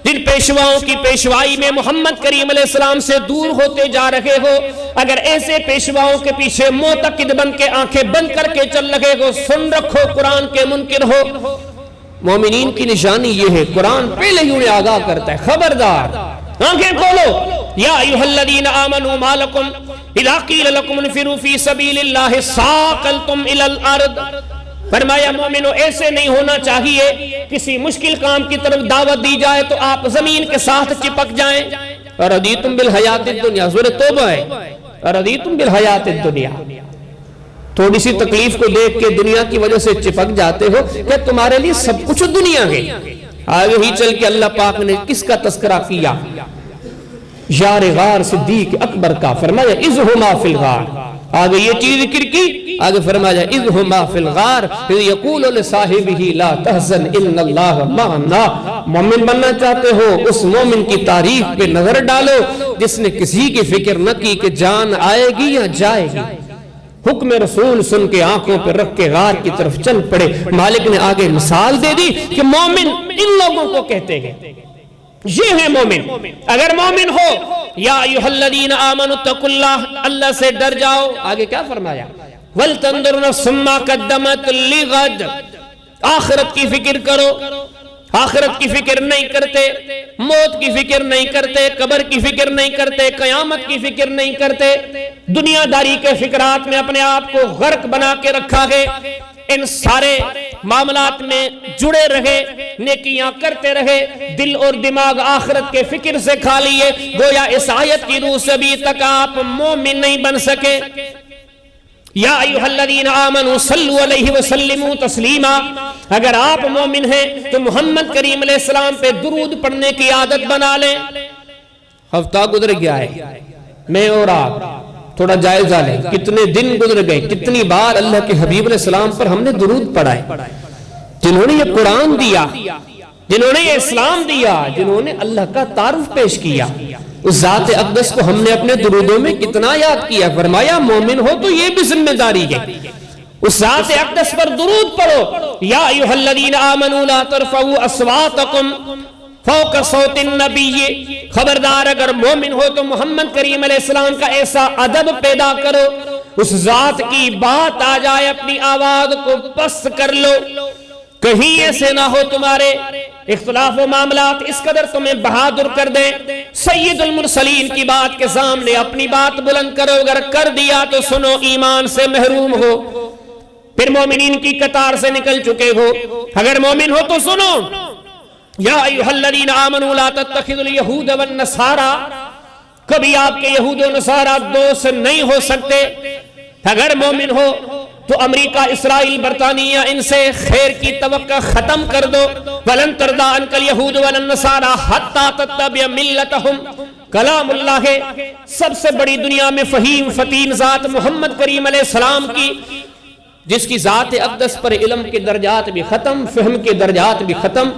جن پیشواؤں کی پیشوائی میں محمد کریم علیہ السلام سے دور ہوتے جا رہے ہو. اگر ایسے پیشواؤں کے پیچھے معتقد بن کے آنکھیں بند کر کے چل رہے ہو، سن رکھو قرآن کے منکر ہو. مومنین کی نشانی یہ ہے، قرآن پہلے ہی انہیں آگاہ کرتا ہے، خبردار آنکھیں کھولو. یا ایھا الذین آمنوا ما لکم اذا قیل لکم انفروا فی سبیل اللہ ثاقلتم الی الارض، فرمایا مومنو ایسے نہیں ہونا چاہیے، کسی مشکل کام کی طرف دعوت دی جائے تو آپ زمین کے ساتھ چپک جائیں. رضیتم بالحیات الدنیا، سورہ توبہ ہے. رضیتم بالحیات الدنیا، تھوڑی سی تکلیف کو دیکھ کے دنیا کی وجہ سے چپک جاتے ہو، کیا تمہارے لیے سب کچھ دنیا ہے؟ آگے ہی چل کے اللہ پاک نے کس کا تذکرہ کیا؟ یار غار صدیق اکبر کا، فرمایا اذ ہما فی الغار، آگے یہ چیز ذکر کی، آگے فرمایا اذ ہما فی الغار اذ یقول لصاحبہ لا تحزن ان اللہ معنا۔ مومن بننا چاہتے ہو، اس مومن کی تعریف پہ نظر ڈالو جس نے کسی کی فکر نہ کی کہ جان آئے گی یا جائے گی، حکم رسول سن کے آنکھوں پہ رکھ کے غار کی طرف چل پڑے۔ مالک نے آگے مثال دے دی کہ مومن ان لوگوں کو کہتے ہیں، یہ ہے مومن۔ اگر مومن ہو، یا ایھا الذین آمنوا اتقوا اللہ، اللہ سے ڈر جاؤ۔ آگے کیا فرمایا؟ وَلْتَنْظُرْ نَفْسٌ مَّا قَدَّمَتْ لِغَدٍ، آخرت کی فکر کرو۔ آخرت کی فکر نہیں کرتے، موت کی فکر نہیں کرتے، قبر کی فکر نہیں کرتے، قیامت کی فکر نہیں کرتے، دنیا داری کے فکرات میں اپنے آپ کو غرق بنا کے رکھا ہے۔ ان سارے معاملات میں جڑے رہے، نیکیاں کرتے رہے، دل اور دماغ آخرت کے فکر سے کھا لیے، گویا اس آیت کی روح سے ابھی تک آپ مومن نہیں بن سکے۔ یا ایھا الذین آمنوا صلوا علیہ وسلموا تسلیما، اگر آپ مومن ہیں تو محمد کریم علیہ السلام پہ درود پڑھنے کی عادت بنا لیں۔ ہفتہ گزر گیا ہے، میں اور آپ تھوڑا جائزہ لیں، کتنے دن گزر گئے، کتنی بار اللہ کے حبیب علیہ السلام پر ہم نے درود پڑھا ہے۔ جنہوں نے یہ قرآن دیا، جنہوں نے یہ اسلام دیا، جنہوں نے اللہ کا تعارف پیش کیا، اس ذات اقدس کو ہم نے اپنے درودوں میں کتنا یاد کیا۔ فرمایا مومن ہو تو یہ بھی ذمہ داری ہے، اس ذات اقدس پر درود پڑھو۔ یا ایھا الذین آمنوا لا ترفعوا اصواتکم فوق صوت النبی، خبردار اگر مومن ہو تو محمد کریم علیہ السلام کا ایسا ادب پیدا کرو، اس ذات کی بات آ جائے اپنی آواز کو پست کر لو، کہیں ایسے نہ ہو تمہارے اختلاف و معاملات اس قدر تمہیں بہادر کر دیں، سید المرسلین کی بات کے سامنے اپنی بات بلند کرو، اگر کر دیا تو سنو ایمان سے محروم ہو، پھر مومنین کی قطار سے نکل چکے ہو۔ اگر مومن ہو تو سنو، یا ایھا الذین آمنوا لا تتخذوا الیہود والنصارى، کبھی آپ کے یہود و نصارہ دوست نہیں ہو سکتے۔ اگر مومن ہو تو امریکہ، اسرائیل، برطانیہ، ان سے خیر کی توقع ختم کر دو۔ وَلَن تَرْضَىٰ عَنْكَ الْيَهُودُ وَلَا النَّصَارَىٰ حَتَّىٰ تَتَّبِعَ مِلَّتَهُمْ، کلام اللہ ہے، سب سے بڑی دنیا میں فہیم فتین ذات محمد کریم علیہ السلام کی، جس کی ذات اقدس پر علم کے درجات بھی ختم، فہم کے درجات بھی ختم،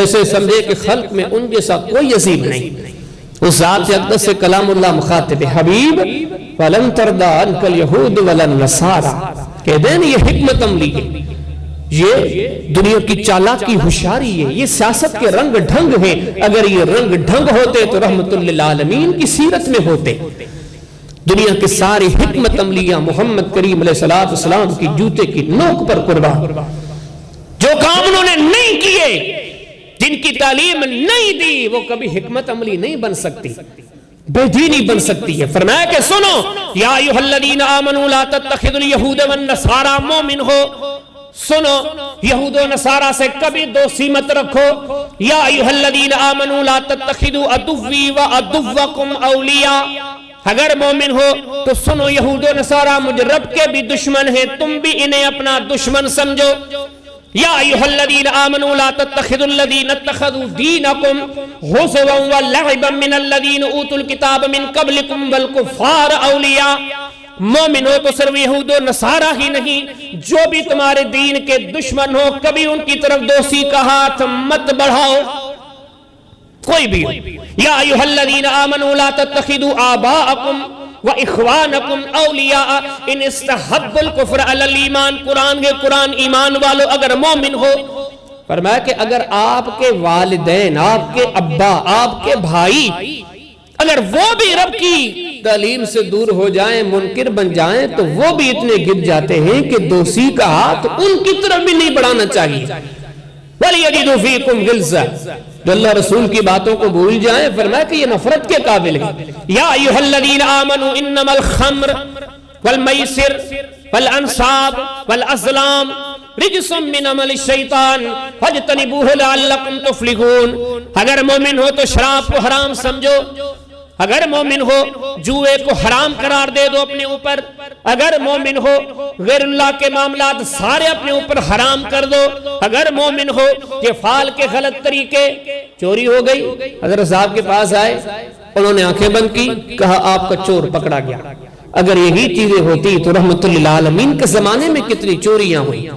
ایسے سمجھے کہ خلق میں ان جیسا کوئی عظیم نہیں، اس ذات اقدس سے کلام اللہ مخاطب حبیب وَلَن تَرْضَىٰ عَنْكَ الْيَهُودُ وَلَا النَّصَارَىٰ، کہہ دیں یہ حکمت عملی ہے، یہ دنیا کی چالاکی ہوشیاری ہے، یہ سیاست کے رنگ ڈھنگ ہیں۔ اگر یہ رنگ ڈھنگ ہوتے تو رحمت للعالمین کی سیرت میں ہوتے۔ دنیا کے ساری حکمت عملیاں محمد کریم علیہ السلام کی جوتے کی نوک پر قربان۔ جو کام انہوں نے نہیں کیے، جن کی تعلیم نہیں دی، وہ کبھی حکمت عملی نہیں بن سکتی، بے دینی بن سکتی ہے۔ فرمایا کہ سنو، یا ایھا الذین آمنوا لا تتخذوا الیہود والنصارى، مومن ہو سنو، یہود و نصارہ سے کبھی دوستی مت رکھو۔ یا ایھا الذین آمنوا لا تتخذوا عدوی وعدوکم اولیاء، اگر مومن ہو تو سنو، یہود و نصارہ مجھ رب کے بھی دشمن ہیں، تم بھی انہیں اپنا دشمن سمجھو۔ یا ایھا الذین آمنوا لا تتخذوا الذین اتخذوا دینکم ہزوا ولعبا من الذین اوتوا الکتاب من قبلکم والکفار اولیاء، مومن ہو تو صرف یہود و نصارہ ہی نہیں، جو بھی تمہارے دین کے دشمن ہو کبھی ان کی طرف دوستی کا ہاتھ مت بڑھاؤ، کوئی بھی ہو۔ یا ایھا الذین آمنوا لا تتخذوا آباءکم وَإِخْوَانَكُمْ أَوْلِيَاءَ إِنِ اسْتَحَبُّوا الْكُفْرَ عَلَى الْإِيمَانِ، قرآن کے قرآن ایمان والو اگر مومن ہو، فرمایا کہ اگر آپ کے والدین، آپ کے ابا، آپ کے بھائی، اگر وہ بھی رب کی تعلیم سے دور ہو جائیں، منکر بن جائیں، تو وہ بھی اتنے گر جاتے ہیں کہ دوستی کا ہاتھ ان کی طرف بھی نہیں بڑھانا چاہیے۔ وَلْيَجِدُوا فِيكُمْ غِلْظَةً، جو اللہ رسول کی باتوں کو بھول جائیں، فرمایا کہ یہ نفرت کے قابل ہے۔ یا ایھا الذین آمنوا انما الخمر والمیسر والانصاب والازلام رجس من عمل الشیطان فاجتنبوہ لعلکم تفلحون، اگر مومن ہو تو شراب کو حرام سمجھو، اگر مومن ہو جوئے کو حرام قرار دے دو اپنے اوپر، اگر مومن ہو غیر اللہ کے معاملات سارے اپنے اوپر حرام کر دو، اگر مومن ہو کہ فال کے غلط طریقے، چوری ہو گئی، حضرت صاحب کے پاس آئے، انہوں نے آنکھیں بند کی، کہا آپ کا چور پکڑا گیا۔ اگر یہی چیزیں ہوتی تو رحمت للعالمین کے زمانے میں کتنی چوریاں ہوئی۔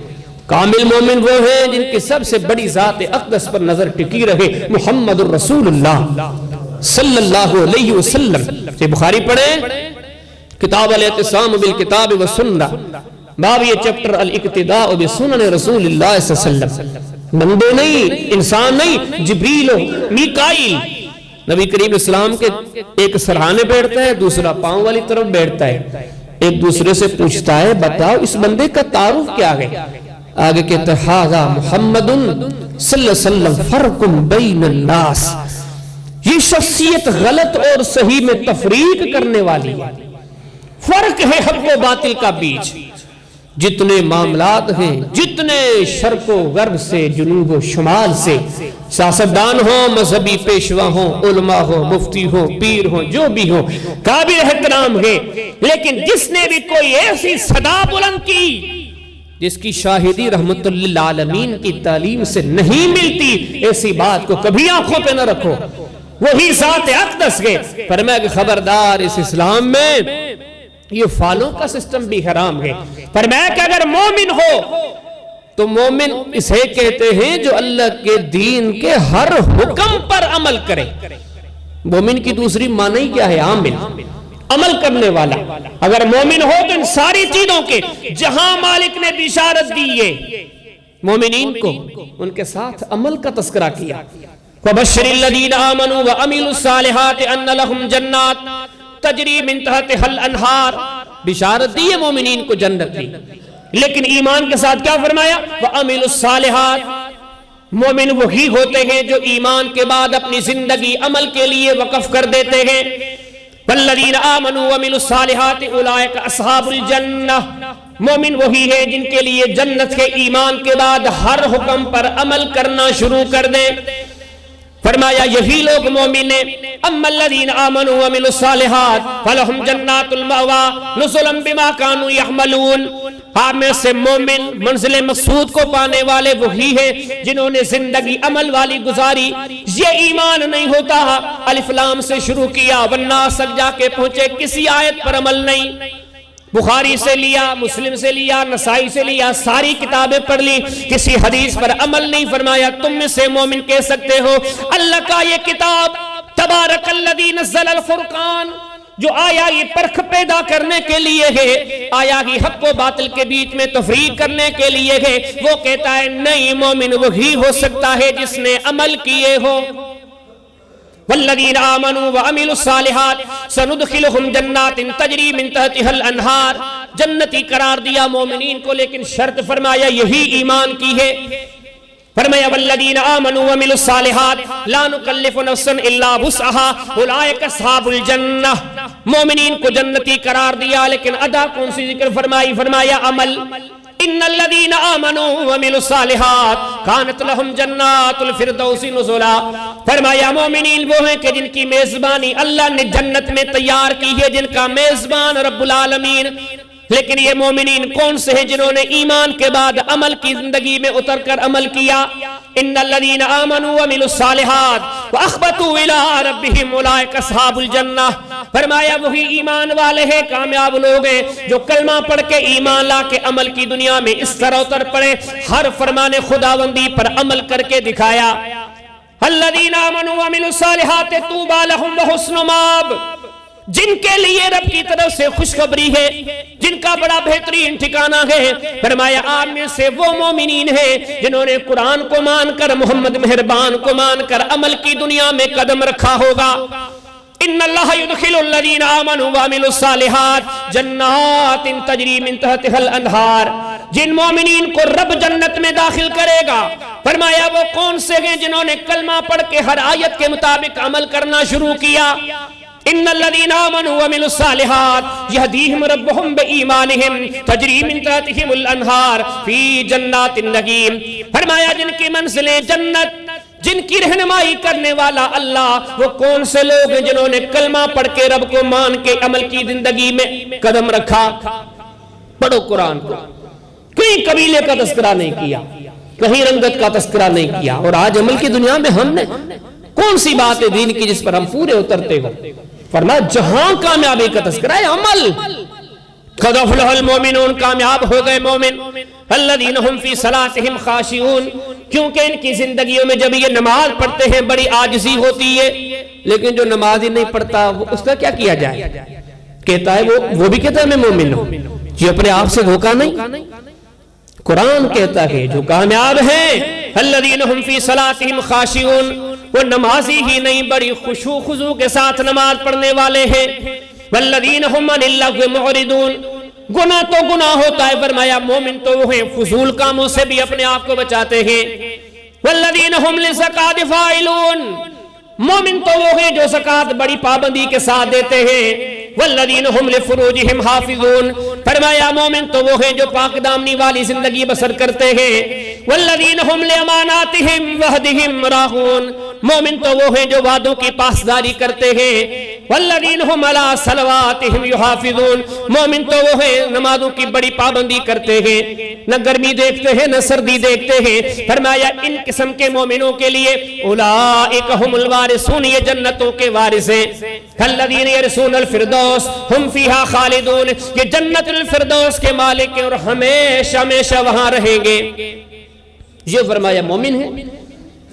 کامل مومن وہ ہیں جن کی سب سے بڑی ذات اقدس پر نظر ٹکی رہے، محمد الرسول اللہ صلی اللہ علیہ وسلم۔ سے بخاری پڑھیں، کتاب الاعتصام بالکتاب والسنہ، باب یہ چپٹر الاقتداء بسنن رسول اللہ صلی اللہ علیہ وسلم۔ بندے نہیں، انسان نہیں، جبریل و میکائیل، نبی کریم اسلام کے ایک سرہانے بیٹھتا ہے، دوسرا پاؤں والی طرف بیٹھتا ہے، ایک دوسرے سے پوچھتا ہے بتاؤ اس بندے کا تعارف کیا ہے؟ آگے کہتا ہے ھذا محمد صلی اللہ علیہ وسلم فرق بین الناس، یہ شخصیت غلط اور صحیح میں تفریق کرنے والی ہے، فرق ہے حق و باطل کا بیچ۔ جتنے معاملات ہیں، جتنے شرق و غرب سے جنوب و شمال سے، سیاستدان ہوں، مذہبی پیشوا ہوں، علماء ہوں، مفتی ہوں، پیر ہوں، جو بھی ہوں، قابل احترام ہے، لیکن جس نے بھی کوئی ایسی صدا بلند کی جس کی شاہدی رحمت للعالمین کی تعلیم سے نہیں ملتی، ایسی بات کو کبھی آنکھوں پہ نہ رکھو، وہی ذات اقدس ہے۔ فرمایا کہ خبردار اس اسلام میں یہ فالوں کا سسٹم بھی حرام ہے۔ فرمایا کہ اگر مومن ہو تو مومن اسے کہتے ہیں جو اللہ کے دین کے ہر حکم پر عمل کرے۔ مومن کی دوسری معنی کیا ہے؟ عامل، عمل کرنے والا۔ اگر مومن ہو تو ان ساری چیزوں کے جہاں مالک نے بشارت دی ہے مومنین کو، ان کے ساتھ عمل کا تذکرہ کیا۔ وَبَشِّرِ الَّذِينَ آمَنُوا وَعَمِلُوا الصَّالِحَاتِ أَنَّ لَهُمْ جَنَّاتٍ تجری من تحتہا الانہار، بشارت دی ہے مومنین کو جنت دی، لیکن ایمان کے ساتھ کیا فرمایا؟ وَعَمِلُوا الصَّالِحَاتِ، مومن وہی ہوتے ہیں جو ایمان کے بعد اپنی زندگی عمل کے لیے وقف کر دیتے ہیں۔ وَالَّذِينَ آمَنُوا وَعَمِلُوا الصَّالِحَاتِ أُولَئِكَ أَصْحَابُ الْجَنَّةِ، مومن وہی ہے جن کے لیے جنت کے ایمان کے بعد ہر حکم پر عمل کرنا شروع کر دے۔ فرمایا یہی لوگ مومن ہیں۔ اما الذین آمنوا وعملوا الصالحات فلہم جنات المأوى نزلا بما كانوا يعملون، آپ میں سے مومن منزل مقصود کو پانے والے وہی ہیں جنہوں نے زندگی عمل والی گزاری۔ یہ ایمان نہیں ہوتا، الف لام سے شروع کیا والناس تک جا کے پہنچے، کسی آیت پر عمل نہیں، بخاری سے لیا، مسلم سے لیا، نسائی سے لیا، ساری کتابیں پڑھ لی، کسی حدیث پر عمل نہیں۔ فرمایا تم میں سے مومن کہہ سکتے ہو اللہ کا یہ کتاب تبارک الذی نزل الفرقان، جو آیا یہ پرکھ پیدا کرنے کے لیے ہے، آیا ہی حق و باطل کے بیچ میں تفریق کرنے کے لیے ہے، وہ کہتا ہے نہیں، مومن وہی ہو سکتا ہے جس نے عمل کیے ہو۔ والذین آمنوا وعملوا الصالحات سندخلہم جنات تجری من تحتہا الانہار، جنتی قرار دیا مومنین کو، لیکن شرط فرمایا یہی ایمان کی ہے۔ فرمایا والذین آمنوا وعملوا الصالحات لا نکلف نفسا الا وسعها اولئک اصحاب الجنہ، مومنین کو جنتی قرار دیا، لیکن ادا کون سی ذکر فرمائی؟ فرمایا عمل۔ ان الذین آمنوا وعملوا الصالحات کانت لہم جنات الفردوس نزلا، فرمایا مومنین وہ ہیں کہ جن کی میزبانی اللہ نے جنت میں تیار کی ہے، جن کا میزبان رب العالمین۔ لیکن یہ مومنین کون سے ہیں؟ جنہوں نے ایمان کے بعد عمل کی زندگی میں اتر کر عمل کیا۔ ان الذین آمنوا وعملوا الصالحات واخبتوا الی ربہم اولئک اصحاب الجنہ، فرمایا وہی ایمان والے ہیں، کامیاب لوگ ہیں جو کلمہ پڑھ کے ایمان لا کے عمل کی دنیا میں اس طرح اتر پڑے، ہر فرمان خداوندی پر عمل کر کے دکھایا۔ الذین آمنوا وعملوا الصالحات طوبی لہم وحسن مآب، جن کے لیے رب کی طرف سے خوشخبری ہے، جن کا بڑا بہترین ٹھکانہ ہے۔ فرمایا آپ میں سے وہ مومنین ہیں جنہوں نے قرآن کو مان کر، محمد مہربان کو مان کر عمل کی دنیا میں قدم رکھا ہوگا۔ ان اللہ يدخل الذین آمنوا وعملوا الصالحات جنات تجری من تحتہا الانہار، جن مومنین کو رب جنت میں داخل کرے گا۔ فرمایا وہ کون سے ہیں؟ جنہوں نے کلمہ پڑھ کے ہر آیت کے مطابق عمل کرنا شروع کیا۔ ان الذین آمنوا وعملوا الصالحات یہدیہم ربہم بایمانہم تجری من تحتہم الانہار فی جنات النعیم، فرمایا جن کی منزلیں جنت، جن کی رہنمائی کرنے والا اللہ، وہ کون سے لوگ ہیں جنہوں نے کلمہ پڑھ کے رب کو مان کے عمل کی زندگی میں قدم رکھا؟ پڑھو قرآن کو، کہیں قبیلے کا تذکرہ نہیں کیا، کہیں رنگت کا تذکرہ نہیں کیا۔ اور آج عمل کی دنیا میں ہم نے کون سی بات ہے دین کی جس پر ہم پورے اترتے ہو؟ فرمایا جہاں کامیابی کا تذکرہ ہے عمل۔ قد افلح المؤمنون، کامیاب ہو گئے مومن، الذین هم فی صلاتہم خاشعون، کیونکہ ان کی زندگیوں میں جب یہ نماز پڑھتے ہیں بڑی عاجزی ہوتی ہے۔ لیکن جو نماز ہی نہیں پڑھتا اس کا کیا کیا جائے؟ کہتا ہے وہ بھی کہتا ہے میں مومن ہوں، یہ اپنے آپ سے دھوکہ نہیں۔ قرآن کہتا ہے جو کامیاب ہیں الذین هم فی صلاتہم خاشعون، وہ نمازی ہی نہیں بڑی خشوع خضوع کے ساتھ نماز پڑھنے والے ہیں۔ والذین هم عن اللغو معرضون، گناہ تو گناہ ہوتا ہے، فرمایا مومن تو وہ ہیں فضول کاموں سے بھی اپنے آپ کو بچاتے ہیں۔ والذین هم للزکاۃ فاعلون، مومن تو وہ ہیں جو زکوٰۃ بڑی پابندی کے ساتھ دیتے ہیں۔ والذین هم لفروجہم حافظون، فرمایا مومن تو وہ ہیں جو پاک دامنی والی زندگی بسر کرتے ہیں۔ والذین هم لاماناتہم وعہدہم راعون، مومن تو وہ ہیں جو وعدوں کی پاسداری کرتے ہیں۔ والذین هم علی صلواتہم یحافظون، مومن تو وہ ہیں نمازوں کی بڑی پابندی کرتے ہیں، نہ گرمی دیکھتے ہیں نہ سردی دیکھتے ہیں۔ فرمایا ان قسم کے مومنوں کے لیے اولئک هم الوارثون، یہ جنتوں کے وارث ہیں۔ الذین یرثون الفردوس ہم فیہا خالدون، یہ جنت الفردوس کے مالک ہیں اور ہمیشہ ہمیشہ وہاں رہیں گے۔ یہ فرمایا مومن ہے۔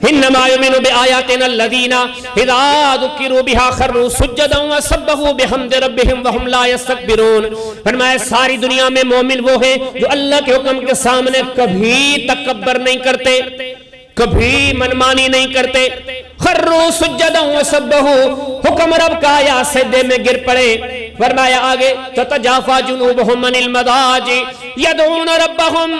انما یؤمن بآیاتنا الذین اذا ذکروا بها خروا سجدا وسبحوا بحمد ربهم وهم لا یستکبرون، فرمایا ساری دنیا میں مومن وہ ہیں جو اللہ کے حکم کے سامنے کبھی تکبر نہیں کرتے، کبھی منمانی نہیں کرتے۔ خروا سجدا وسبحوا، حکم رب کا آیا سجدے میں گر پڑے۔ فرمایا آگے تتجافى جنوبهم عن المضاجع يدعون ربهم،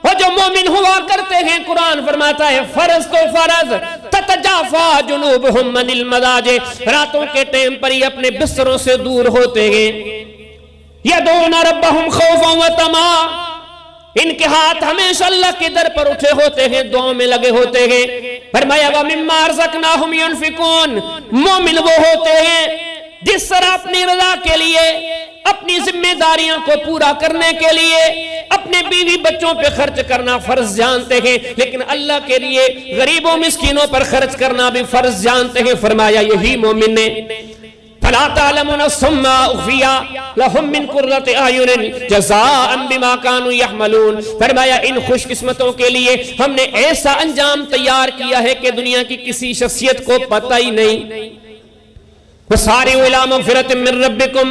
وہ جو مومن ہوا کرتے ہیں قرآن فرماتا ہے فرض تو فرض، تتجافى جنوبهم عن المضاجع، راتوں کے ٹائم پر ہی اپنے بستروں سے دور ہوتے ہیں۔ يدعون ربهم خوفا وطمعا، ان کے ہاتھ ہمیشہ اللہ کے در پر اٹھے ہوتے ہیں، دعاؤں میں لگے ہوتے ہیں۔ فرمایا وَمِمَّا رَزَقْنَاهُمْ يُنْفِقُونَ، مومن وہ ہوتے ہیں جس طرح اپنی رضا کے لیے، اپنی ذمہ داریوں کو پورا کرنے کے لیے اپنے بیوی بچوں پہ خرچ کرنا فرض جانتے ہیں، لیکن اللہ کے لیے غریبوں مسکینوں پر خرچ کرنا بھی فرض جانتے ہیں۔ فرمایا یہی مومن نے فَلَا تَعْلَمُ نَفْسٌ مَّا أُخْفِيَ لَهُم مِّن قُرَّةِ أَعْيُنٍ جَزَاءً بِمَا كَانُوا يَعْمَلُونَ، فرمایا ان خوش قسمتوں کے لیے ہم نے ایسا انجام تیار کیا ہے کہ دنیا کی کسی شخصیت کو پتہ ہی نہیں۔ وَسَارِعُوا إِلَىٰ مَغْفِرَةٍ مِّن رَّبِّكُمْ،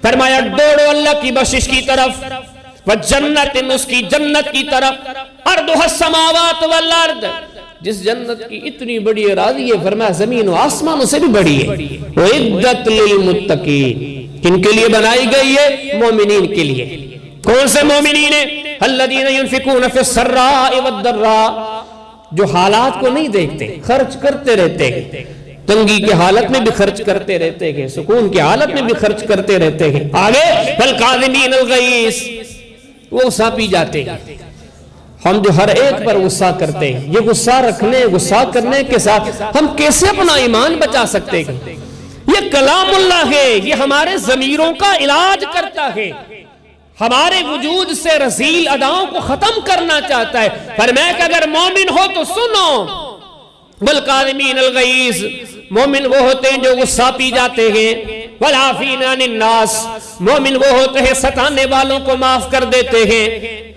فرمایا دوڑو اللہ کی بخشش کی طرف، وَجَنَّةٍ، اس کی جنت کی طرف، أَرْضُهَا السَّمَاوَاتُ وَالْأَرْضُ، جس جنت کی اتنی بڑی اراضی ہے، فرمایا زمین و آسمانوں سے بھی بڑی ہے۔ وَعِدَّتْ لِلْمُتَّقِينَ، کن کے لیے بنائی گئی ہے؟ مومنین کے لیے۔ کون سے مومنین ہیں؟ الَّذِينَ يُنْفِقُونَ فِي السَّرَّاءِ وَالضَّرَّاءِ، جو حالات کو نہیں دیکھتے، خرچ کرتے رہتے ہیں، تنگی کے حالت میں بھی خرچ کرتے رہتے ہیں، سکون کی حالت میں بھی خرچ کرتے رہتے ہیں۔ آگے وَالْقَاظِمِينَ الْغَيْظَ، وہ غصہ پی جاتے ہیں۔ ہم جو ہر ایک پر غصہ کرتے ہیں، یہ غصہ کرنے کے ساتھ ہم کیسے اپنا ایمان بچا سکتے ہیں؟ یہ کلام اللہ ہے، یہ ہمارے ضمیروں کا علاج کرتا ہے، ہمارے وجود سے رذیل اداؤں کو ختم کرنا چاہتا ہے۔ فرمایا کہ اگر مومن ہو تو سنو، وَالْقَاظِمِينَ الْغَيْظَ، مومن وہ ہوتے ہیں جو غصہ پی جاتے ہیں۔ وَالْعَافِينَ عَنِ النَّاسِ، مومن وہ ہوتے ہیں ستانے والوں کو معاف کر دیتے ہیں۔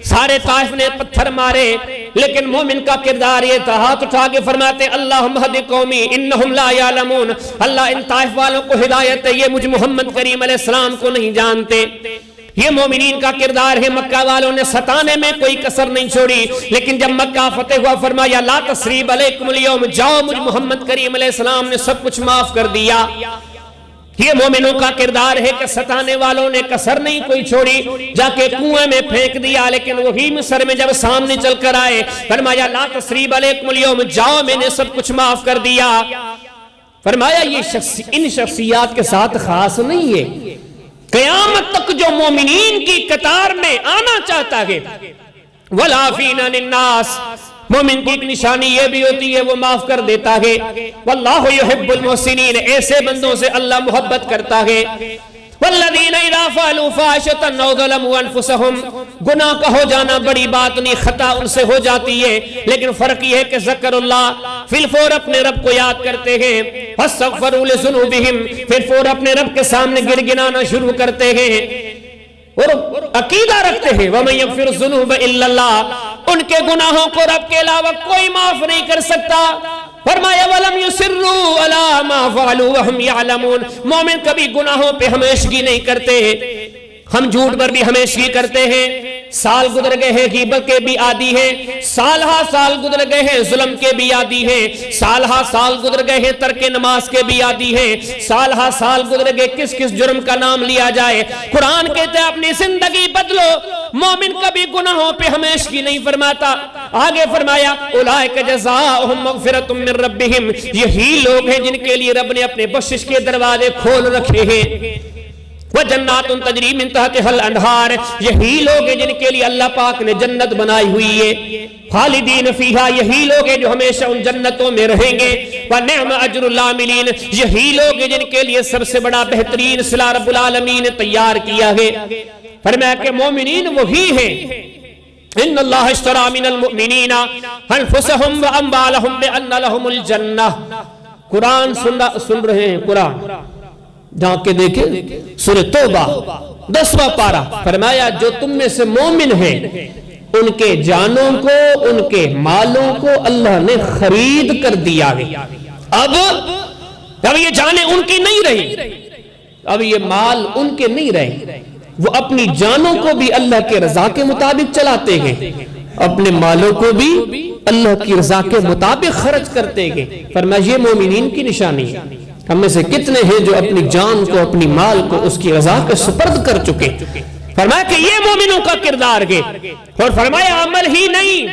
سارے طائف نے پتھر مارے، لیکن مومن کا کردار یہ تھا، ہاتھ اٹھا کے فرماتے اللہم اہد قومی انہم لا یعلمون، اللہ ان طائف والوں کو ہدایت ہے، یہ مجھ محمد کریم علیہ السلام کو نہیں جانتے۔ یہ مومنین کا کردار ہے۔ مکہ والوں نے ستانے میں کوئی کسر نہیں چھوڑی، لیکن جب مکہ فتح ہوا فرمایا لا تثریب علیکم اليوم، جاؤ، مجھ محمد کریم علیہ السلام نے سب کچھ معاف کر دیا۔ یہ مومنوں کا کردار ہے کہ ستانے والوں نے کسر نہیں کوئی چھوڑی، جا کے کنویں میں پھینک دیا، لیکن وہی مصر میں جب سامنے چل کر آئے فرمایا لا تثریب علیکم اليوم، جاؤ، میں نے سب کچھ معاف کر دیا۔ فرمایا یہ ان شخصیات کے ساتھ خاص نہیں ہے، قیامت تک جو مومنین کی قطار میں آنا چاہتا ہے۔ وَالْعَافِينَ عَنِ النَّاسِ، مومن کی ایک نشانی یہ بھی ہوتی ہے وہ معاف کر دیتا ہے. واللہ یحب المحسنین، ایسے بندوں سے اللہ محبت کرتا ہے. والذین اذا فعلوا فاحشۃ او ظلموا انفسهم، گناہ کا ہو جانا بڑی بات نہیں، خطا ان سے ہو جاتی ہے، لیکن فرق یہ ہے کہ ذکر اللہ، فی الفور اپنے رب کو یاد کرتے ہیں. فاستغفروا لذنوبہم، پھر فور اپنے رب کے سامنے گر گنانا شروع کرتے ہیں اور عقیدہ رکھتے ہیں وَمَن يَغْفِرُ الذُّنُوبَ إِلَّا اللَّهُ، ان کے گناہوں کو رب کے علاوہ کوئی معاف نہیں کر سکتا. فرمایا وَلَمْ يُصِرُّوا عَلَى مَا فَعَلُوا وَهُمْ يَعْلَمُونَ، مومن کبھی گناہوں پہ ہمیشگی نہیں کرتے. ہم جھوٹ پر بھی ہمیشگی کرتے ہیں، سال گزر گئے ہیں غیبت کے بھی عادی ہیں، سال ہا سال گزر گئے ہیں ظلم کے بھی عادی ہیں، سال ہا سال گزر گئے ہیں ترک نماز کے بھی عادی ہیں، سال ہا سال گزر گئے کس کس جرم کا نام لیا جائے. قرآن کہتے ہیں اپنی زندگی بدلو. مومن کبھی گناہوں پہ ہمیشگی نہیں فرماتا. آگے فرمایا اولئک جزاؤہم مغفرۃ من ربہم، یہی لوگ ہیں جن کے لیے رب نے اپنے بخشش کے دروازے کھول رکھے ہیں. وَجَنَّاتٌ تَجْرِي مِن تَحْتِهَا الْأَنْهَارُ، یہی لوگ ہیں جن کے لیے اللہ پاک نے جنت بنائی ہوئی ہے. خالدین فیہا، یہی لوگ ہیں جو ہمیشہ ان جنتوں میں رہیں گے. وَنِعْمَ أَجْرُ الْعَامِلِينَ، یہی لوگ ہیں جن کے لیے سب سے بڑا بہترین صلہ رب العالمین نے تیار کیا ہے. فرمایا کہ مومنین وہی ہیں. ان اللہ اشترى من المؤمنین انفسهم واموالهم بان لهم الجنہ. قرآن سن رہے ہیں، قرآن جہاں کے دیکھیں سورہ توبہ 10واں پارہ. فرمایا جو تم میں سے مومن ہیں ان کے جانوں کو ان کے مالوں کو اللہ نے خرید کر دیا ہے. اب یہ جانیں ان کی نہیں رہی، اب یہ مال ان کے نہیں رہے. وہ اپنی جانوں کو بھی اللہ کے رضا کے مطابق چلاتے ہیں، اپنے مالوں کو بھی اللہ کی رضا کے مطابق خرچ کرتے ہیں. فرمایا یہ مومنین کی نشانی ہے. ہم میں سے کتنے ہیں جو اپنی جان کو اپنی مال کو اس کی رضا کے سپرد کر چکے. فرمایا کہ یہ مومنوں کا کردار ہے. اور فرمایا عمل ہی نہیں،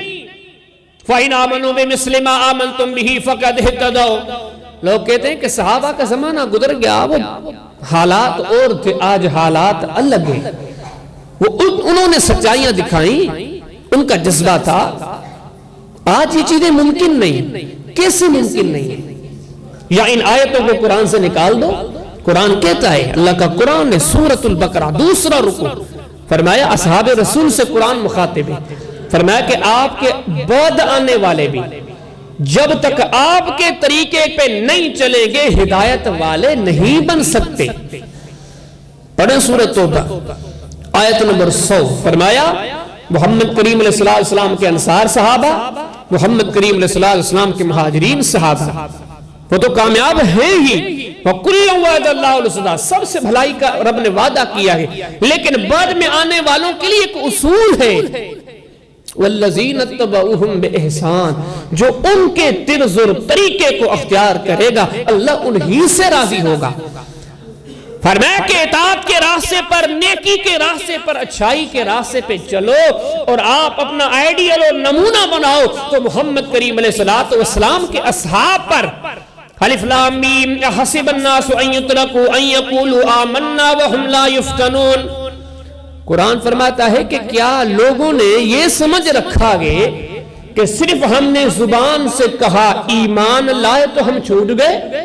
فَإِنْ آمَنُوا بِمِثْلِ مَا آمَنْتُمْ بِهِ فَقَدْ اهْتَدَوْا. لوگ کہتے ہیں کہ صحابہ کا زمانہ گزر گیا، وہ حالات اور تھے، آج حالات الگ ہیں. وہ انہوں نے سچائیاں دکھائیں، ان کا جذبہ تھا. آج یہ چیزیں ممکن نہیں. کیسے ممکن نہیں؟ یا ان آیتوں کو قرآن سے نکال دو. قرآن کہتا ہے، اللہ کا قرآن ہے، سورۃ البقرہ 2 رکوع. فرمایا اصحاب رسول سے قرآن مخاطب ہے. فرمایا کہ آپ کے بعد آنے والے بھی جب تک آپ کے طریقے پہ نہیں چلیں گے ہدایت والے نہیں بن سکتے. پڑھیں سورۃ توبہ آیت نمبر 100. فرمایا محمد کریم علیہ السلام کے انصار صحابہ، محمد کریم علیہ السلام کے مہاجرین صحابہ، وہ تو کامیاب ہیں ہی. وَكُلًّا وَعَدَ اللَّهُ الْحُسْنَىٰ، سب سے بھلائی کا رب نے وعدہ کیا ہے. لیکن بعد میں آنے والوں کے لیے ایک اصول ہے، وَالَّذِينَ اتَّبَعُوهُمْ بِإِحْسَانٍ، جو ان کے طرز اور طریقے کو اختیار کرے گا اللہ انہی سے راضی ہوگا. فرمایا کہ اطاعت کے راستے پر، نیکی کے راستے پر، اچھائی کے راستے پہ چلو اور آپ اپنا آئیڈیل اور نمونہ بناؤ تو محمد کریم علیہ السلام کے اصحاب پر. الف لام میم احسب الناس ان يتركوا ان يقولوا آمنا وهم لا يفتنون. قرآن فرماتا ہے کہ کیا لوگوں نے یہ سمجھ رکھا گے کہ صرف ہم نے زبان سے کہا ایمان لائے تو ہم چھوٹ گئے؟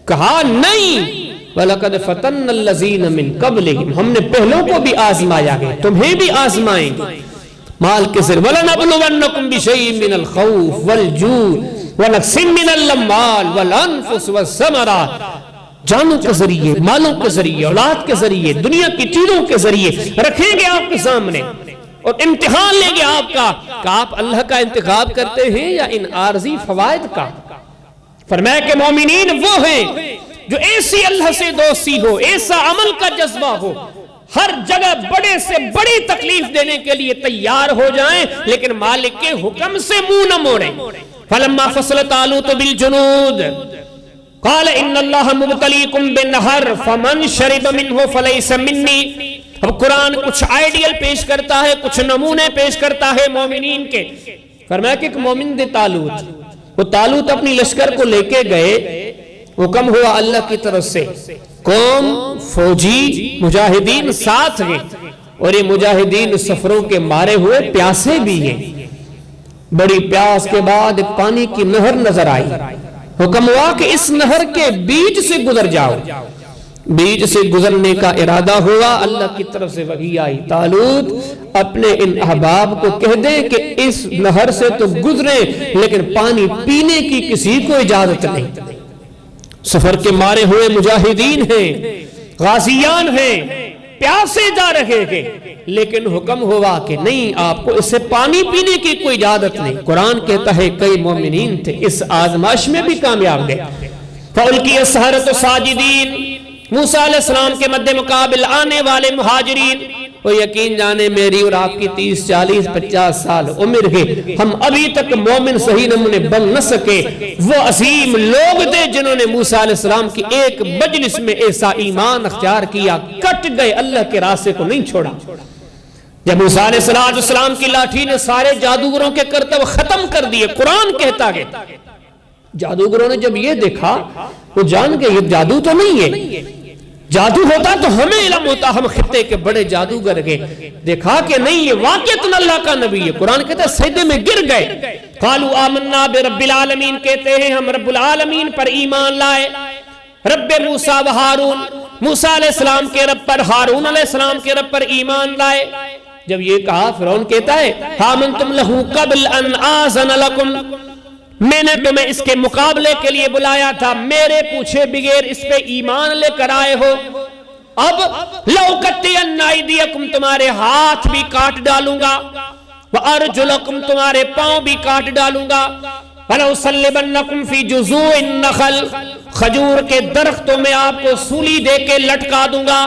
کہا نہیں، وَلَقَدْ فَتَنَّ الَّذِينَ مِن قَبْلِهِمْ، ہم نے پہلوں کو بھی آزمایا ہے، تمہیں بھی آزمائیں گے. مال کے ذریعے وَلَنَبْلُوَنَّكُمْ بِشَيْءٍ مِّنَ الْخَوْفِ وَالْجُوعِ وَنَقْصٍ مِّنَ الْأَمْوَالِ وَالْأَنفُسِ وَالثَّمَرَاتِ. جانوں کے ذریعے، مالوں کے ذریعے، اولاد کے ذریعے، دنیا کی چیزوں کے ذریعے رکھیں گے آپ کے سامنے اور امتحان لیں گے آپ کا کہ آپ اللہ کا انتخاب کرتے ہیں یا ان عارضی فوائد کا. فرمایا کہ مومنین وہ ہیں جو ایسی اللہ سے دوستی ہو، ایسا عمل کا جذبہ ہو، ہر جگہ بڑے سے بڑی تکلیف دینے کے لیے تیار ہو جائیں لیکن مالک کے حکم سے منہ نہ موڑیں. فلما فصل طالوت بالجنود قال ان اللہ مبتلیکم بنہر فمن شرب منہ فلیس منی. اب قرآن کچھ آئیڈیل پیش کرتا ہے، کچھ نمونے پیش کرتا ہے مومنین کے. فرمایا کہ ایک مومن دے طالوت، وہ طالوت اپنی لشکر کو لے کے گئے، حکم ہوا اللہ کی طرف سے، قوم فوجی مجاہدین ساتھ ہیں اور یہ مجاہدین سفروں کے مارے ہوئے پیاسے بھی ہیں. بڑی پیاس کے بعد ایک پانی کی نہر نظر آئی، حکم ہوا کہ اس نہر کے بیچ سے گزر جاؤ۔ بیچ سے گزرنے کا ارادہ ہوا، اللہ کی طرف سے وحی آئی، طالوت اپنے ان احباب کو کہہ دے کہ اس نہر سے تو گزرے لیکن پانی پینے کی کسی کو اجازت نہیں۔ سفر کے مارے ہوئے مجاہدین ہیں، غازیان ہیں، پیاسے جا رہے ہیں، لیکن حکم ہوا کہ نہیں، آپ کو اس سے پانی پینے کی کوئی اجازت نہیں۔ قرآن کہتا ہے کئی مومنین تھے اس آزمائش میں بھی کامیاب گئے۔ فَأُلْقِيَ السَّحَرَةُ سَاجِدِينَ، موسیٰ علیہ السلام کے مد مقابل آنے والے مہاجرین، وہ یقین جانے میری اور آپ کی 30 40 50 سال عمر ہے، ہم ابھی تک مومن صحیح نمونے بن نہ سکے۔ وہ عظیم لوگ تھے جنہوں نے موسیٰ علیہ السلام کی ایک مجلس میں ایسا ایمان اختیار کیا، کٹ گئے، اللہ کے راستے کو نہیں چھوڑا۔ جب موسیٰ علیہ السلام کی لاٹھی نے سارے جادوگروں کے کرتب ختم کر دیے، قرآن کہتا ہے جادوگروں نے جب یہ دیکھا وہ جان گئے یہ جادو تو نہیں ہے، جادو ہوتا تو ہمیں علم ہوتا، ہم خطے کے بڑے جادوگر گئے، دیکھا کہ نہیں یہ واقعتاً اللہ کا نبی ہے۔ قرآن کہتا ہے سجدے میں گر گئے، قالوا آمنا برب العالمین، کہتے ہیں ہم رب العالمین پر ایمان لائے، رب موسیٰ و ہارون، موسیٰ علیہ السلام کے رب پر، ہارون علیہ السلام کے رب پر ایمان لائے۔ جب یہ کہا فرعون کہتا ہے آمنتم لہو قبل ان آذن لکم، میں نے تمہیں اس کے مقابلے کے لیے بلایا تھا، میرے پوچھے بغیر اس پہ ایمان لے کر آئے ہو، اب لَأُقَطِّعَنَّ أَيْدِيَكُمْ، تمہارے ہاتھ بھی کاٹ ڈالوں گا، وَأَرْجُلَكُمْ، تمہارے پاؤں بھی کاٹ ڈالوں گا، وَلَأُصَلِّبَنَّكُمْ فِي جُذُوعِ النَّخْلِ، کھجور کے درختوں میں آپ کو سولی دے کے لٹکا دوں گا۔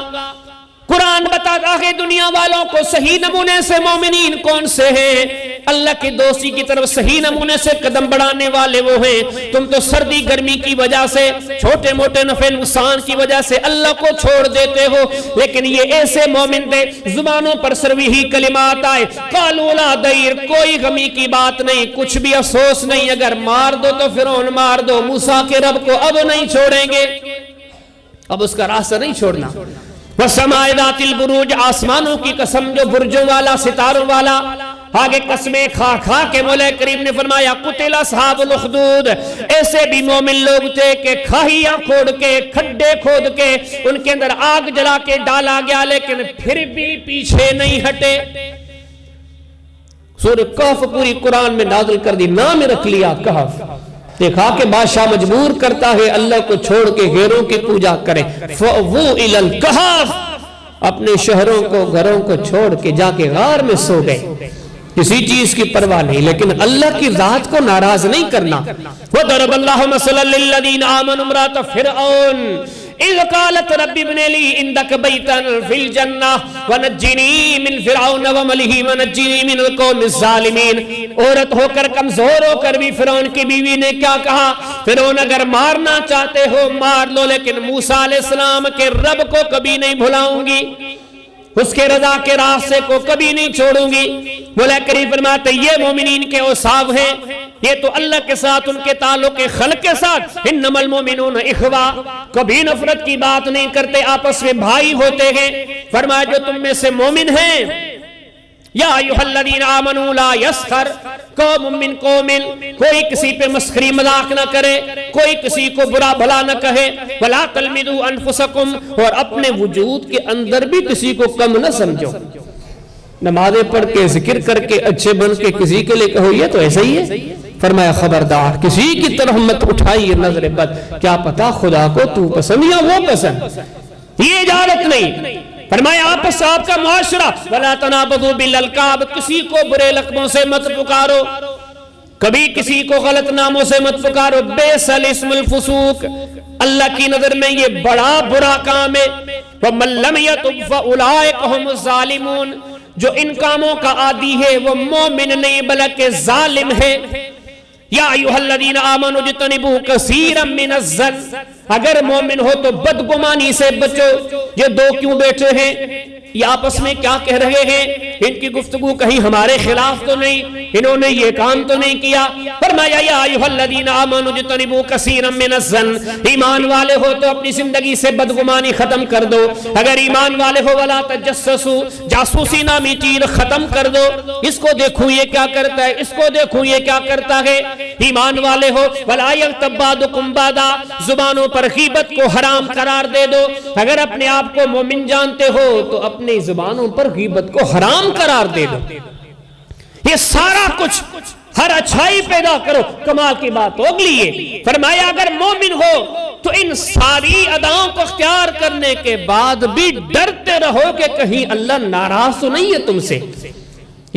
قرآن بتاتا ہے دنیا والوں کو صحیح نمونے سے مومنین کون سے ہیں، اللہ کی دوستی کی طرف صحیح نمونے سے قدم بڑھانے والے وہ ہیں۔ تم تو سردی گرمی کی وجہ سے، چھوٹے موٹے نفع نقصان کی وجہ سے اللہ کو چھوڑ دیتے ہو، لیکن یہ ایسے مومن تھے زبانوں پر صرف یہی کلمات آئے، قالوا لا ضیر، کوئی غمی کی بات نہیں، کچھ بھی افسوس نہیں، اگر مار دو تو فرعون مار دو، موسیٰ کے رب کو اب نہیں چھوڑیں گے، اب اس کا راستہ نہیں چھوڑنا۔ وَالسَّمَاءِ ذَاتِ الْبُرُوجِ، آسمانوں کی قسم جو برجوں والا، ستاروں والا، آگے قسمیں کھا کھا کے مولا کریم نے فرمایا قُتِلَ أَصْحَابُ الْأُخْدُودِ، ایسے بھی مومن لوگ تھے کہ کھاہیاں کھوڑ کے، کھڈے کھود کے ان کے اندر آگ جلا کے ڈالا گیا، لیکن پھر بھی پیچھے نہیں ہٹے۔ سورہ کہف پوری قرآن میں نازل کر دی، نام رکھ لیا کہف۔ دیکھا کہ بادشاہ مجبور کرتا ہے اللہ کو چھوڑ کے غیروں کی پوجا کرے، فَأْوُوا إِلَى الْكَهْفِ، اپنے شہروں کو گھروں کو چھوڑ کے جا کے غار میں سو گئے، کسی چیز کی پرواہ نہیں، لیکن اللہ کی ذات کو ناراض نہیں کرنا۔ وَضَرَبَ اللَّهُ مَثَلًا لِّلَّذِينَ آمَنُوا امْرَأَتَ فِرْعَوْنَ إِذْ قَالَتْ رَبِّ ابْنِ لِي عِندَكَ بَيْتًا فِي الْجَنَّةِ وَنَجِّنِي مِنْ فِرْعَوْنَ وَعَمَلِهِ وَنَجِّنِي مِنَ الْقَوْمِ الظَّالِمِينَ۔ عورت ہو کر کمزور ہو کر بھی فرعون کی بیوی نے کیا کہا، فرعون اگر مارنا چاہتے ہو مار لو، لیکن موسیٰ علیہ السلام کے رب کو کبھی نہیں بھلاؤں گی، اس کے رضا کے راستے کو کبھی نہیں چھوڑوں گی۔ مولا کریم فرماتے یہ مومنین کے اوصاف ہیں، یہ تو اللہ کے ساتھ ان کے تعلق خلق کے ساتھ، انما المومنون اخوا، کبھی نفرت کی بات نہیں کرتے، آپس میں بھائی ہوتے ہیں۔ فرمایا جو تم میں سے مومن ہیں، یا ایھا الذین آمنوا لا یسخر قوم من قوم، کوئی کسی پہ مسخری مذاق نہ کرے، کوئی کسی کو برا بھلا نہ کہے، ولا تلمزوا انفسکم، اور اپنے وجود کے اندر بھی کسی کو کم نہ سمجھو۔ نمازیں پڑھ کے ذکر کر کے اچھے بن کے کسی کے لئے کہو یہ تو ایسا ہی ہے، فرمایا خبردار کسی کی طرف مت اٹھائیے نظر بد، کیا پتا خدا کو تو پسند یا وہ پسند، یہ اجازت نہیں۔ فرمایا آپس آپ کا معاشرہ، وَلَا تَنَابَذُوا بِالْأَلْقَابِ، کسی کو برے لقبوں سے مت پکارو، کبھی کسی کو غلط ناموں سے مت پکارو، بئس الاسم الفسوق، اللہ کی نظر میں یہ بڑا برا کام ہے۔ وَمَن لَّمْ يَتُبْ فَأُولَٰئِكَ هُمُ الظَّالِمُونَ، جو ان کاموں کا عادی ہے وہ مومن نہیں بلکہ ظالم ہے۔ یا ایھا الذین آمنوا اجتنبوا کثیرا من الظن، اگر مومن ہو تو بدگمانی سے بچو۔ یہ دو کیوں بیٹھے ہیں؟ یہ آپس میں کیا کہہ رہے ہیں؟ ان کی گفتگو کہیں ہمارے خلاف تو نہیں، انہوں نے یہ کام تو نہیں کیا؟ فرمایا یا ایھا الذین آمنوا اجتنبوا کثیرا من الظن، ایمان والے ہو تو اپنی زندگی سے بدگمانی ختم کر دو۔ اگر ایمان والے ہو ولا تجسسوا، جاسوسی نامی چیز ختم کر دو۔ اس کو دیکھوں یہ کیا کرتا ہے، اس کو دیکھوں یہ کیا کرتا ہے۔ ایمان والے ہو ولا یغتب بعضکم بعضا، زبانوں پر غیبت کو حرام قرار دے دو۔ اگر اپنے آپ کو مومن جانتے ہو تو اپنی زبانوں پر غیبت کو حرام قرار دے دو۔ یہ سارا کچھ، ہر اچھائی پیدا کرو، کمال کی بات ہو اگلی۔ فرمایا اگر مومن ہو تو ان ساری اداؤں کو اختیار کرنے کے بعد بھی ڈرتے رہو کہ کہیں اللہ ناراض تو نہیں ہے تم سے۔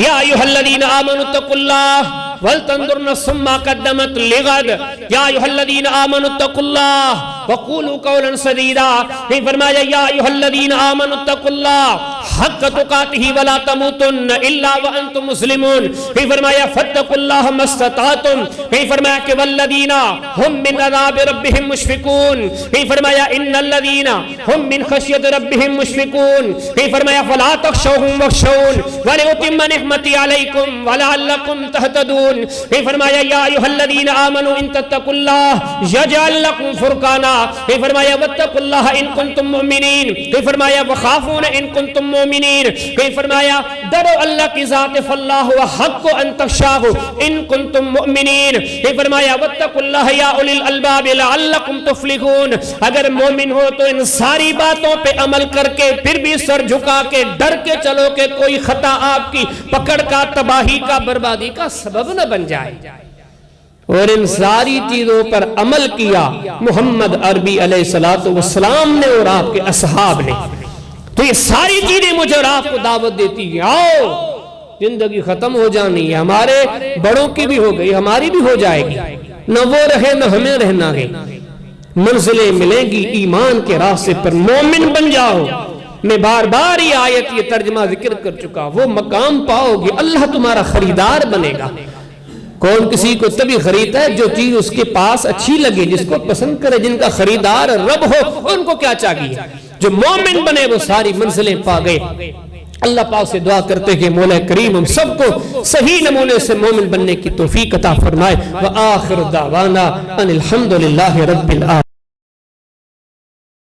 یا ایھا الذین آمنوا اتقوا اللہ ولتنظر نفس ما قدمت لغد، یا ایھا الذین آمنوا اتقوا اللہ وقولوا قولا سدیدا۔ فرمایا یا ایھا الذین آمنوا اتقوا اللہ حق تقاتہ ولا تموتن الا وانتم مسلمون۔ فرمایا فاتقوا اللہ ما استطعتم۔ فرمایا کہ والذین هم من عذاب ربهم مشفقون۔ فرمایا ان الذین هم من خشیۃ ربهم مشفقون۔ فرمایا فلا تخشوهم واخشون ولأتم نعمتی علیکم ولعلکم تہتدون۔ فرمایا یا ایھا الذین آمنوا ان تتقوا اللہ یجعل لکم فرقانا۔ فرمایا واتقوا اللہ ان کنتم مؤمنین۔ فرمایا وخافون ان کنتم مؤمنین۔ فرمایا ڈرو اللہ کی ذات، فاللہ وحق ان تخشاہ ان کنتم مؤمنین۔ فرمایا واتقوا اللہ یا اولی الالباب لعلکم تفلحون۔ اگر مومن ہو تو ان ساری باتوں پہ عمل کر کے پھر بھی سر جھکا کے ڈر کے چلو کہ کوئی خطا آپ کی پکڑ کا، تباہی کا، بربادی کا سبب نہ بن جائے۔ اور ان ساری چیزوں پر عمل کیا محمد عربی علیہ السلام نے اور آپ کے اصحاب نے۔ تو یہ ساری چیزیں مجھے اور آپ کو دعوت دیتی ہیں، آؤ زندگی ختم ہو جانی ہے، ہمارے بڑوں کی بھی ہو گئی، ہماری بھی ہو جائے گی، نہ وہ رہے نہ ہمیں رہنا ہے۔ منزلیں ملیں گی ایمان کے راستے پر، مومن بن جاؤ۔ میں بار بار یہ آیت، یہ ترجمہ ذکر کر چکا، وہ مقام پاؤ گے، اللہ تمہارا خریدار بنے گا۔ کون کسی کو تبھی خریدتا ہے جو چیز اس کے پاس اچھی لگے، جس کو پسند کرے، جن کا خریدار رب ہو، ان کو کیا چاہیے؟ جو مومن بنے وہ ساری منزلیں پا گئے۔ اللہ پاک سے دعا کرتے کہ مولا کریم ہم سب کو صحیح نمونے سے مومن بننے کی توفیق عطا فرمائے۔ وآخر دعوانا ان الحمدللہ رب العالمین۔